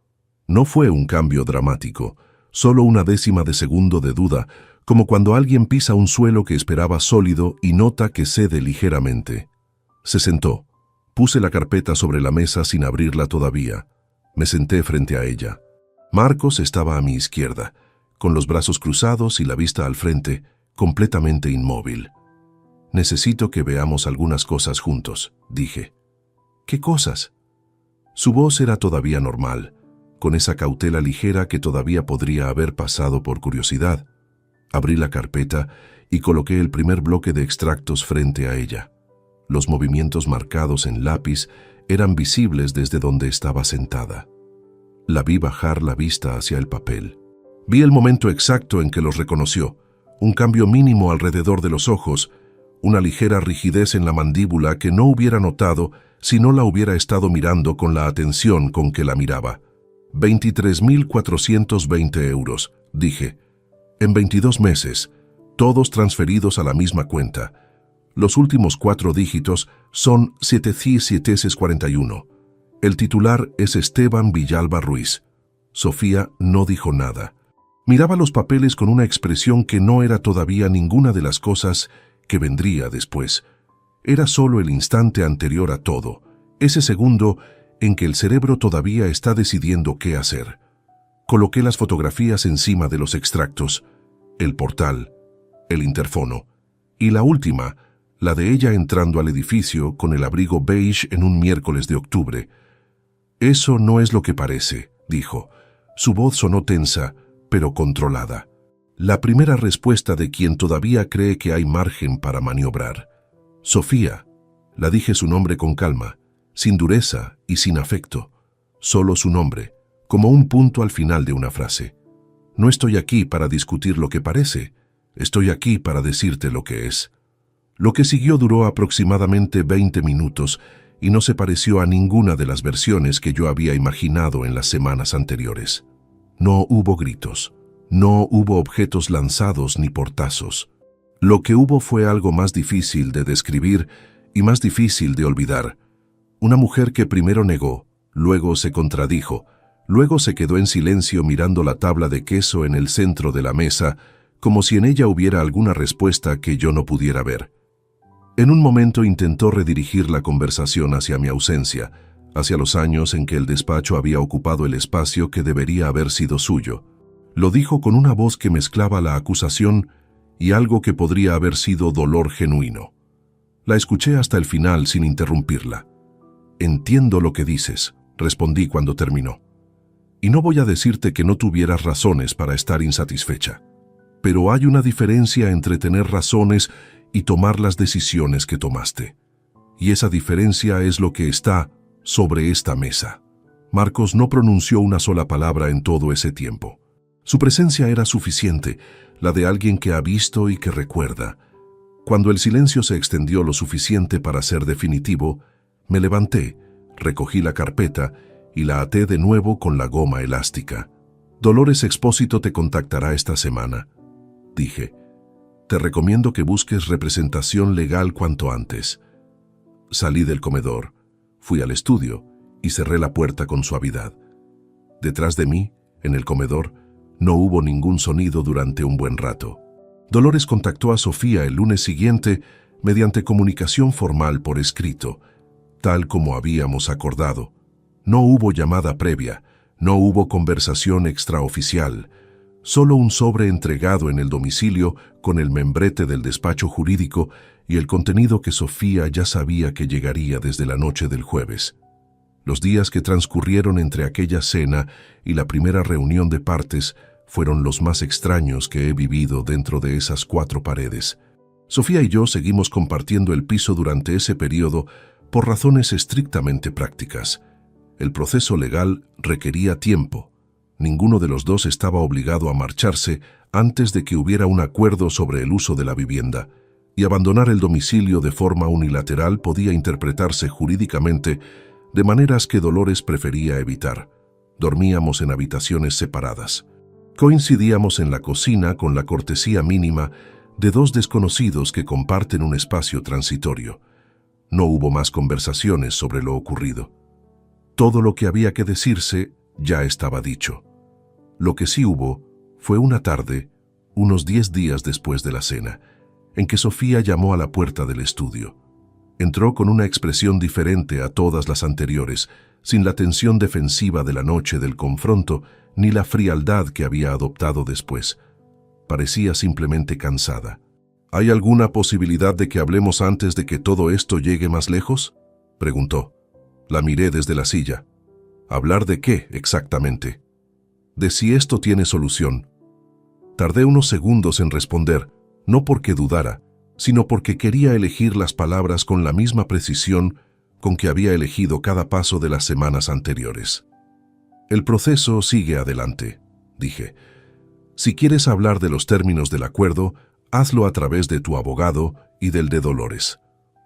No fue un cambio dramático, solo una décima de segundo de duda, como cuando alguien pisa un suelo que esperaba sólido y nota que cede ligeramente. Se sentó. Puse la carpeta sobre la mesa sin abrirla todavía. Me senté frente a ella. Marcos estaba a mi izquierda, con los brazos cruzados y la vista al frente, completamente inmóvil. «Necesito que veamos algunas cosas juntos», dije. «¿Qué cosas?» Su voz era todavía normal, con esa cautela ligera que todavía podría haber pasado por curiosidad. Abrí la carpeta y coloqué el primer bloque de extractos frente a ella. Los movimientos marcados en lápiz eran visibles desde donde estaba sentada. La vi bajar la vista hacia el papel. Vi el momento exacto en que los reconoció, un cambio mínimo alrededor de los ojos, una ligera rigidez en la mandíbula que no hubiera notado si no la hubiera estado mirando con la atención con que la miraba. 23.420 euros, dije. En 22 meses, todos transferidos a la misma cuenta. Los últimos 4 dígitos son 7741. El titular es Esteban Villalba Ruiz. Sofía no dijo nada. Miraba los papeles con una expresión que no era todavía ninguna de las cosas que vendría después. Era solo el instante anterior a todo, ese segundo en que el cerebro todavía está decidiendo qué hacer. Coloqué las fotografías encima de los extractos, el portal, el interfono, y la última, la de ella entrando al edificio con el abrigo beige en un miércoles de octubre. «Eso no es lo que parece», dijo. Su voz sonó tensa, pero controlada. La primera respuesta de quien todavía cree que hay margen para maniobrar. «Sofía», la dije su nombre con calma, sin dureza y sin afecto. Solo su nombre, como un punto al final de una frase. «No estoy aquí para discutir lo que parece, estoy aquí para decirte lo que es». Lo que siguió duró aproximadamente 20 minutos y no se pareció a ninguna de las versiones que yo había imaginado en las semanas anteriores. No hubo gritos, no hubo objetos lanzados ni portazos. Lo que hubo fue algo más difícil de describir y más difícil de olvidar. Una mujer que primero negó, luego se contradijo, luego se quedó en silencio mirando la tabla de queso en el centro de la mesa, como si en ella hubiera alguna respuesta que yo no pudiera ver. En un momento intentó redirigir la conversación hacia mi ausencia, hacia los años en que el despacho había ocupado el espacio que debería haber sido suyo. Lo dijo con una voz que mezclaba la acusación y algo que podría haber sido dolor genuino. La escuché hasta el final sin interrumpirla. «Entiendo lo que dices», respondí cuando terminó. «Y no voy a decirte que no tuvieras razones para estar insatisfecha. Pero hay una diferencia entre tener razones y tomar las decisiones que tomaste. Y esa diferencia es lo que está sobre esta mesa». Marcos no pronunció una sola palabra en todo ese tiempo. Su presencia era suficiente, la de alguien que ha visto y que recuerda. Cuando el silencio se extendió lo suficiente para ser definitivo, me levanté, recogí la carpeta y la até de nuevo con la goma elástica. «Dolores Expósito te contactará esta semana», dije. «Te recomiendo que busques representación legal cuanto antes». Salí del comedor, fui al estudio y cerré la puerta con suavidad. Detrás de mí, en el comedor, no hubo ningún sonido durante un buen rato. Dolores contactó a Sofía el lunes siguiente mediante comunicación formal por escrito, tal como habíamos acordado. No hubo llamada previa, no hubo conversación extraoficial, solo un sobre entregado en el domicilio con el membrete del despacho jurídico y el contenido que Sofía ya sabía que llegaría desde la noche del jueves. Los días que transcurrieron entre aquella cena y la primera reunión de partes fueron los más extraños que he vivido dentro de esas 4 paredes. Sofía y yo seguimos compartiendo el piso durante ese periodo por razones estrictamente prácticas. El proceso legal requería tiempo. Ninguno de los dos estaba obligado a marcharse antes de que hubiera un acuerdo sobre el uso de la vivienda, y abandonar el domicilio de forma unilateral podía interpretarse jurídicamente de maneras que Dolores prefería evitar. Dormíamos en habitaciones separadas. Coincidíamos en la cocina con la cortesía mínima de 2 desconocidos que comparten un espacio transitorio. No hubo más conversaciones sobre lo ocurrido. Todo lo que había que decirse ya estaba dicho. Lo que sí hubo fue una tarde unos 10 días después de la cena, en que Sofía llamó a la puerta del estudio. Entró con una expresión diferente a todas las anteriores, sin la tensión defensiva de la noche del confronto ni la frialdad que había adoptado después. Parecía simplemente cansada. ¿Hay alguna posibilidad de que hablemos antes de que todo esto llegue más lejos?, preguntó. La miré desde la silla. ¿Hablar de qué exactamente? De si esto tiene solución. Tardé unos segundos en responder, no porque dudara, sino porque quería elegir las palabras con la misma precisión con que había elegido cada paso de las semanas anteriores. El proceso sigue adelante, dije. Si quieres hablar de los términos del acuerdo, hazlo a través de tu abogado y del de Dolores.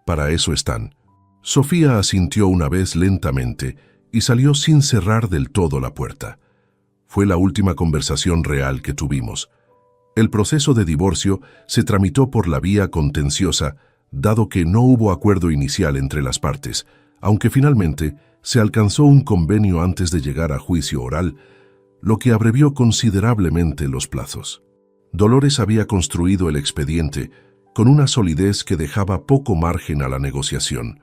Para eso están. Sofía asintió una vez lentamente y salió sin cerrar del todo la puerta. Fue la última conversación real que tuvimos. El proceso de divorcio se tramitó por la vía contenciosa, dado que no hubo acuerdo inicial entre las partes, aunque finalmente se alcanzó un convenio antes de llegar a juicio oral, lo que abrevió considerablemente los plazos. Dolores había construido el expediente con una solidez que dejaba poco margen a la negociación.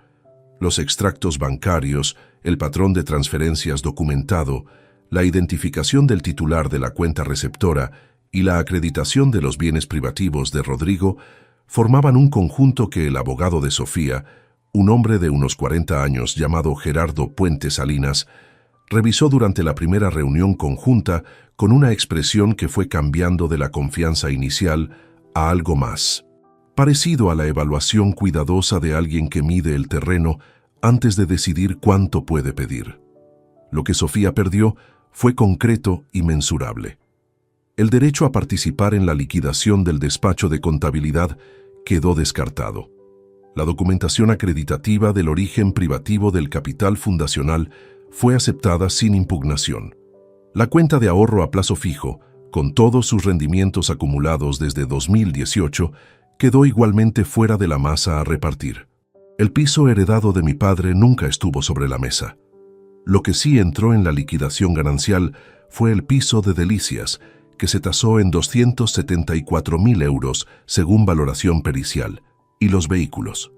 Los extractos bancarios, el patrón de transferencias documentado, la identificación del titular de la cuenta receptora y la acreditación de los bienes privativos de Rodrigo formaban un conjunto que el abogado de Sofía, un hombre de unos 40 años llamado Gerardo Puente Salinas, revisó durante la primera reunión conjunta con una expresión que fue cambiando de la confianza inicial a algo más, parecido a la evaluación cuidadosa de alguien que mide el terreno antes de decidir cuánto puede pedir. Lo que Sofía perdió fue concreto y mensurable. El derecho a participar en la liquidación del despacho de contabilidad quedó descartado. La documentación acreditativa del origen privativo del capital fundacional fue aceptada sin impugnación. La cuenta de ahorro a plazo fijo, con todos sus rendimientos acumulados desde 2018, quedó igualmente fuera de la masa a repartir. El piso heredado de mi padre nunca estuvo sobre la mesa. Lo que sí entró en la liquidación ganancial fue el piso de Delicias, que se tasó en 274.000 euros según valoración pericial, y los vehículos.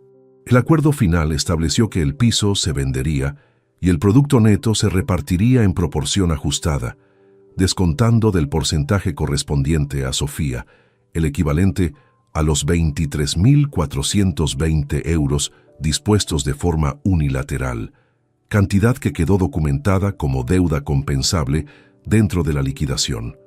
El acuerdo final estableció que el piso se vendería y el producto neto se repartiría en proporción ajustada, descontando del porcentaje correspondiente a Sofía, el equivalente a los 23.420 euros dispuestos de forma unilateral, cantidad que quedó documentada como deuda compensable dentro de la liquidación.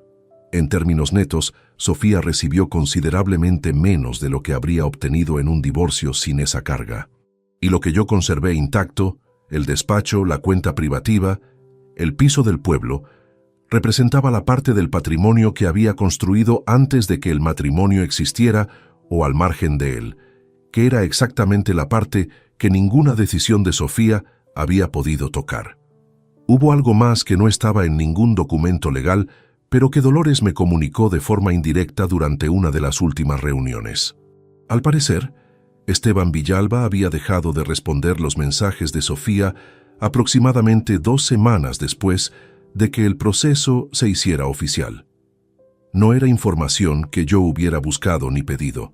En términos netos, Sofía recibió considerablemente menos de lo que habría obtenido en un divorcio sin esa carga. Y lo que yo conservé intacto, el despacho, la cuenta privativa, el piso del pueblo, representaba la parte del patrimonio que había construido antes de que el matrimonio existiera o al margen de él, que era exactamente la parte que ninguna decisión de Sofía había podido tocar. Hubo algo más que no estaba en ningún documento legal, pero que Dolores me comunicó de forma indirecta durante una de las últimas reuniones. Al parecer, Esteban Villalba había dejado de responder los mensajes de Sofía aproximadamente 2 semanas después de que el proceso se hiciera oficial. No era información que yo hubiera buscado ni pedido.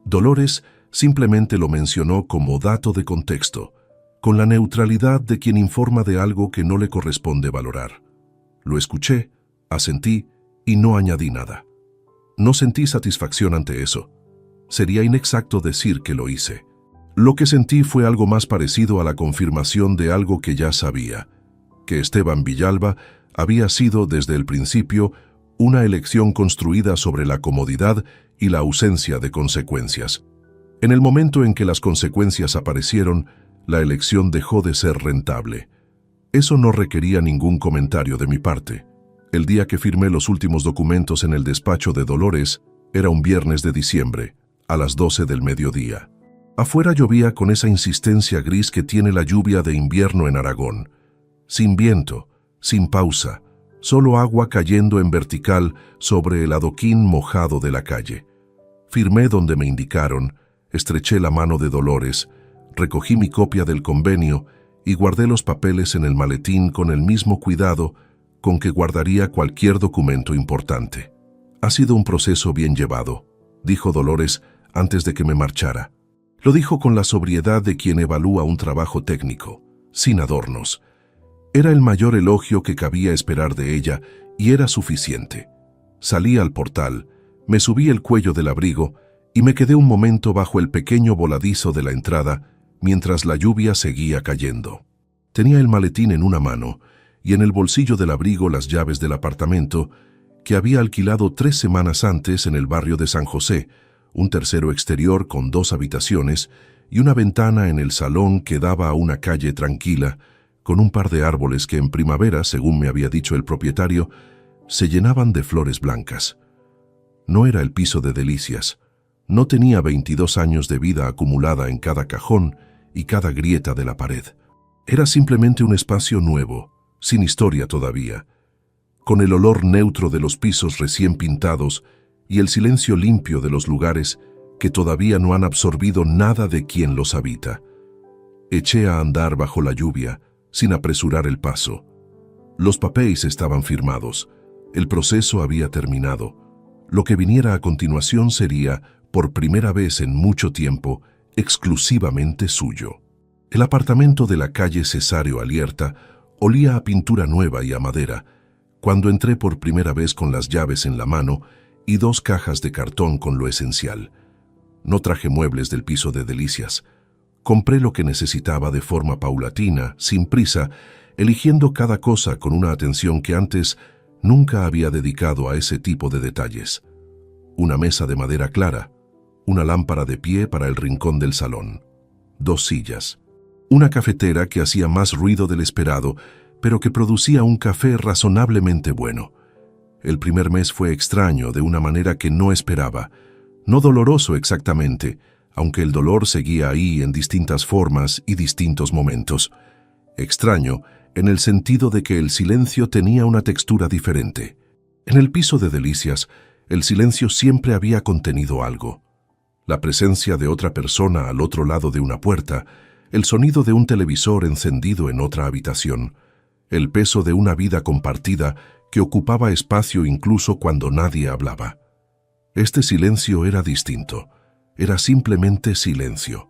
Dolores simplemente lo mencionó como dato de contexto, con la neutralidad de quien informa de algo que no le corresponde valorar. Lo escuché, asentí y no añadí nada. No sentí satisfacción ante eso. Sería inexacto decir que lo hice. Lo que sentí fue algo más parecido a la confirmación de algo que ya sabía, que Esteban Villalba había sido desde el principio una elección construida sobre la comodidad y la ausencia de consecuencias. En el momento en que las consecuencias aparecieron, la elección dejó de ser rentable. Eso no requería ningún comentario de mi parte. El día que firmé los últimos documentos en el despacho de Dolores era un viernes de diciembre, a las 12 del mediodía. Afuera llovía con esa insistencia gris que tiene la lluvia de invierno en Aragón. Sin viento, sin pausa, solo agua cayendo en vertical sobre el adoquín mojado de la calle. Firmé donde me indicaron, estreché la mano de Dolores, recogí mi copia del convenio y guardé los papeles en el maletín con el mismo cuidado con que guardaría cualquier documento importante. Ha sido un proceso bien llevado, dijo Dolores antes de que me marchara. Lo dijo con la sobriedad de quien evalúa un trabajo técnico, sin adornos. Era el mayor elogio que cabía esperar de ella y era suficiente. Salí al portal, me subí el cuello del abrigo y me quedé un momento bajo el pequeño voladizo de la entrada mientras la lluvia seguía cayendo. Tenía el maletín en una mano y en el bolsillo del abrigo las llaves del apartamento que había alquilado 3 semanas antes en el barrio de San José, un tercero exterior con 2 habitaciones y una ventana en el salón que daba a una calle tranquila, con un par de árboles que en primavera, según me había dicho el propietario, se llenaban de flores blancas. No era el piso de Delicias. No tenía 22 años de vida acumulada en cada cajón y cada grieta de la pared. Era simplemente un espacio nuevo, sin historia todavía, con el olor neutro de los pisos recién pintados y el silencio limpio de los lugares que todavía no han absorbido nada de quien los habita. Eché a andar bajo la lluvia, sin apresurar el paso. Los papeles estaban firmados, el proceso había terminado. Lo que viniera a continuación sería, por primera vez en mucho tiempo, exclusivamente suyo. El apartamento de la calle Cesáreo Alierta olía a pintura nueva y a madera, cuando entré por primera vez con las llaves en la mano y 2 cajas de cartón con lo esencial. No traje muebles del piso de Delicias. Compré lo que necesitaba de forma paulatina, sin prisa, eligiendo cada cosa con una atención que antes nunca había dedicado a ese tipo de detalles. Una mesa de madera clara, una lámpara de pie para el rincón del salón, 2 sillas, una cafetera que hacía más ruido del esperado, pero que producía un café razonablemente bueno. El primer mes fue extraño de una manera que no esperaba, no doloroso exactamente, aunque el dolor seguía ahí en distintas formas y distintos momentos. Extraño en el sentido de que el silencio tenía una textura diferente. En el piso de Delicias, el silencio siempre había contenido algo. La presencia de otra persona al otro lado de una puerta, el sonido de un televisor encendido en otra habitación, el peso de una vida compartida que ocupaba espacio incluso cuando nadie hablaba. Este silencio era distinto, era simplemente silencio.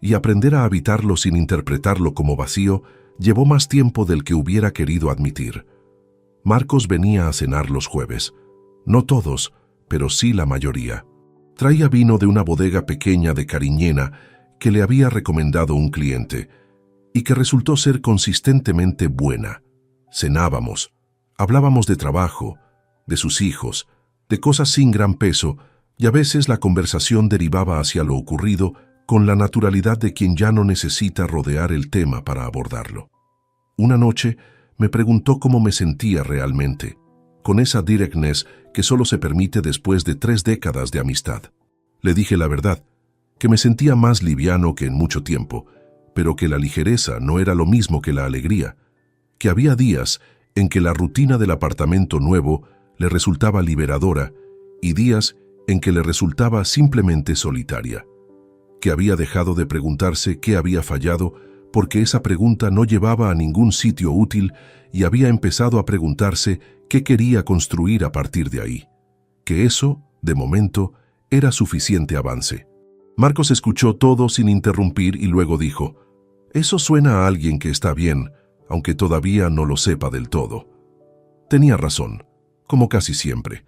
Y aprender a habitarlo sin interpretarlo como vacío llevó más tiempo del que hubiera querido admitir. Marcos venía a cenar los jueves. No todos, pero sí la mayoría. Traía vino de una bodega pequeña de Cariñena que le había recomendado un cliente y que resultó ser consistentemente buena. Cenábamos, hablábamos de trabajo, de sus hijos, de cosas sin gran peso, y a veces la conversación derivaba hacia lo ocurrido con la naturalidad de quien ya no necesita rodear el tema para abordarlo. Una noche me preguntó cómo me sentía realmente, con esa directness que solo se permite después de 3 décadas de amistad. Le dije la verdad, que me sentía más liviano que en mucho tiempo, pero que la ligereza no era lo mismo que la alegría, que había días en que la rutina del apartamento nuevo le resultaba liberadora y días en que le resultaba simplemente solitaria, que había dejado de preguntarse qué había fallado porque esa pregunta no llevaba a ningún sitio útil y había empezado a preguntarse qué quería construir a partir de ahí, que eso, de momento, era suficiente avance. Marcos escuchó todo sin interrumpir y luego dijo: «Eso suena a alguien que está bien, aunque todavía no lo sepa del todo». Tenía razón, como casi siempre.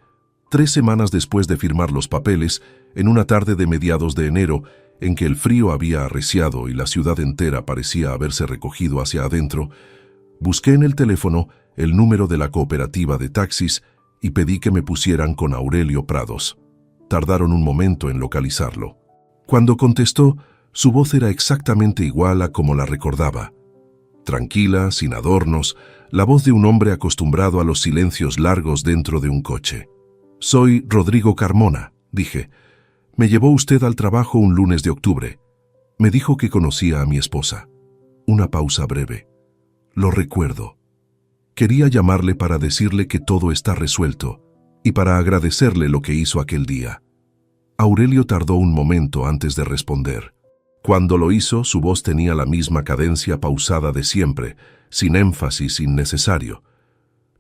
3 semanas después de firmar los papeles, en una tarde de mediados de enero, en que el frío había arreciado y la ciudad entera parecía haberse recogido hacia adentro, busqué en el teléfono el número de la cooperativa de taxis y pedí que me pusieran con Aurelio Prados. Tardaron un momento en localizarlo. Cuando contestó, su voz era exactamente igual a como la recordaba. Tranquila, sin adornos, la voz de un hombre acostumbrado a los silencios largos dentro de un coche. «Soy Rodrigo Carmona», dije. «Me llevó usted al trabajo un lunes de octubre. Me dijo que conocía a mi esposa». Una pausa breve. «Lo recuerdo. Quería llamarle para decirle que todo está resuelto y para agradecerle lo que hizo aquel día». Aurelio tardó un momento antes de responder. Cuando lo hizo, su voz tenía la misma cadencia pausada de siempre, sin énfasis innecesario.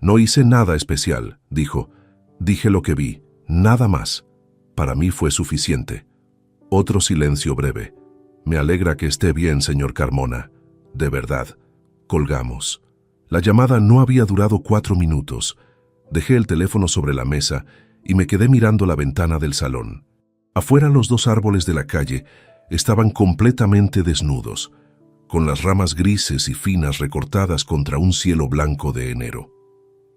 «No hice nada especial», dijo. Dije lo que vi, nada más. Para mí fue suficiente. Otro silencio breve. Me alegra que esté bien, señor Carmona. De verdad. Colgamos. La llamada no había durado 4 minutos. Dejé el teléfono sobre la mesa y me quedé mirando la ventana del salón. Afuera los 2 árboles de la calle estaban completamente desnudos, con las ramas grises y finas recortadas contra un cielo blanco de enero.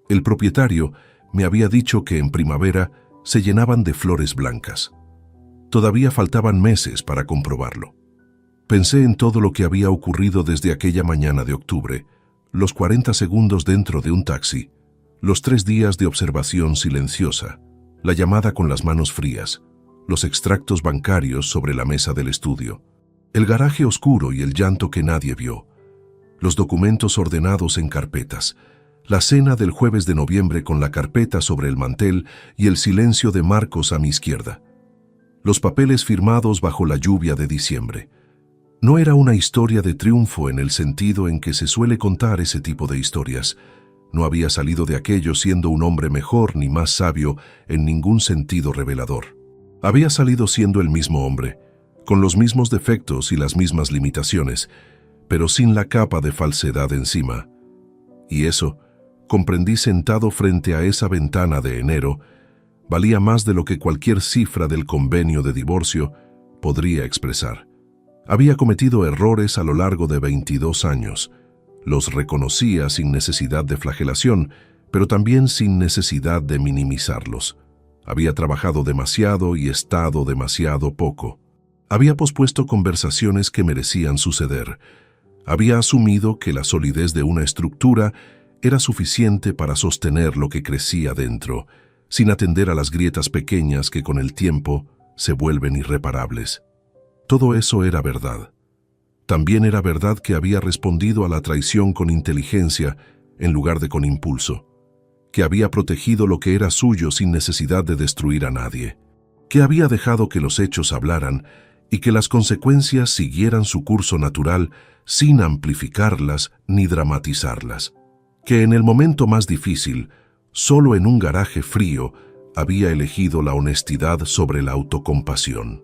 El propietario me había dicho que en primavera se llenaban de flores blancas. Todavía faltaban meses para comprobarlo. Pensé en todo lo que había ocurrido desde aquella mañana de octubre, los 40 segundos dentro de un taxi, los 3 días de observación silenciosa, la llamada con las manos frías, los extractos bancarios sobre la mesa del estudio, el garaje oscuro y el llanto que nadie vio, los documentos ordenados en carpetas, la cena del jueves de noviembre con la carpeta sobre el mantel y el silencio de Marcos a mi izquierda, los papeles firmados bajo la lluvia de diciembre. No era una historia de triunfo en el sentido en que se suele contar ese tipo de historias. No había salido de aquello siendo un hombre mejor ni más sabio en ningún sentido revelador. Había salido siendo el mismo hombre, con los mismos defectos y las mismas limitaciones, pero sin la capa de falsedad encima. Y eso, comprendí sentado frente a esa ventana de enero, valía más de lo que cualquier cifra del convenio de divorcio podría expresar. Había cometido errores a lo largo de 22 años. Los reconocía sin necesidad de flagelación, pero también sin necesidad de minimizarlos. Había trabajado demasiado y estado demasiado poco. Había pospuesto conversaciones que merecían suceder. Había asumido que la solidez de una estructura era suficiente para sostener lo que crecía dentro, sin atender a las grietas pequeñas que con el tiempo se vuelven irreparables. Todo eso era verdad. También era verdad que había respondido a la traición con inteligencia en lugar de con impulso, que había protegido lo que era suyo sin necesidad de destruir a nadie, que había dejado que los hechos hablaran y que las consecuencias siguieran su curso natural sin amplificarlas ni dramatizarlas, que en el momento más difícil, solo en un garaje frío, había elegido la honestidad sobre la autocompasión.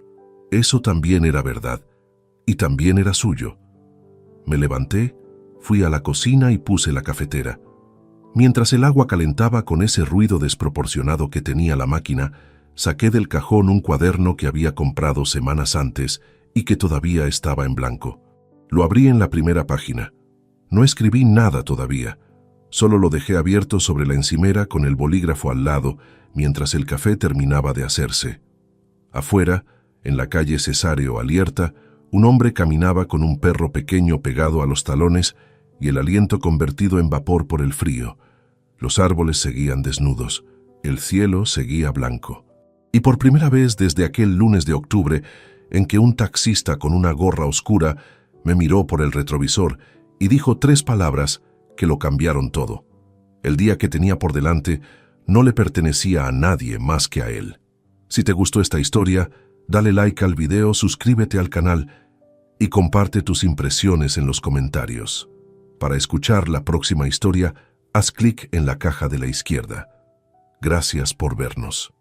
Eso también era verdad, y también era suyo. Me levanté, fui a la cocina y puse la cafetera. Mientras el agua calentaba con ese ruido desproporcionado que tenía la máquina, saqué del cajón un cuaderno que había comprado semanas antes y que todavía estaba en blanco. Lo abrí en la primera página. No escribí nada todavía. Solo lo dejé abierto sobre la encimera con el bolígrafo al lado mientras el café terminaba de hacerse. Afuera, en la calle Cesáreo Alierta, un hombre caminaba con un perro pequeño pegado a los talones y el aliento convertido en vapor por el frío. Los árboles seguían desnudos, el cielo seguía blanco. Y por primera vez desde aquel lunes de octubre, en que un taxista con una gorra oscura me miró por el retrovisor y dijo 3 palabras que lo cambiaron todo. El día que tenía por delante no le pertenecía a nadie más que a él. Si te gustó esta historia, dale like al video, suscríbete al canal y comparte tus impresiones en los comentarios. Para escuchar la próxima historia, haz clic en la caja de la izquierda. Gracias por vernos.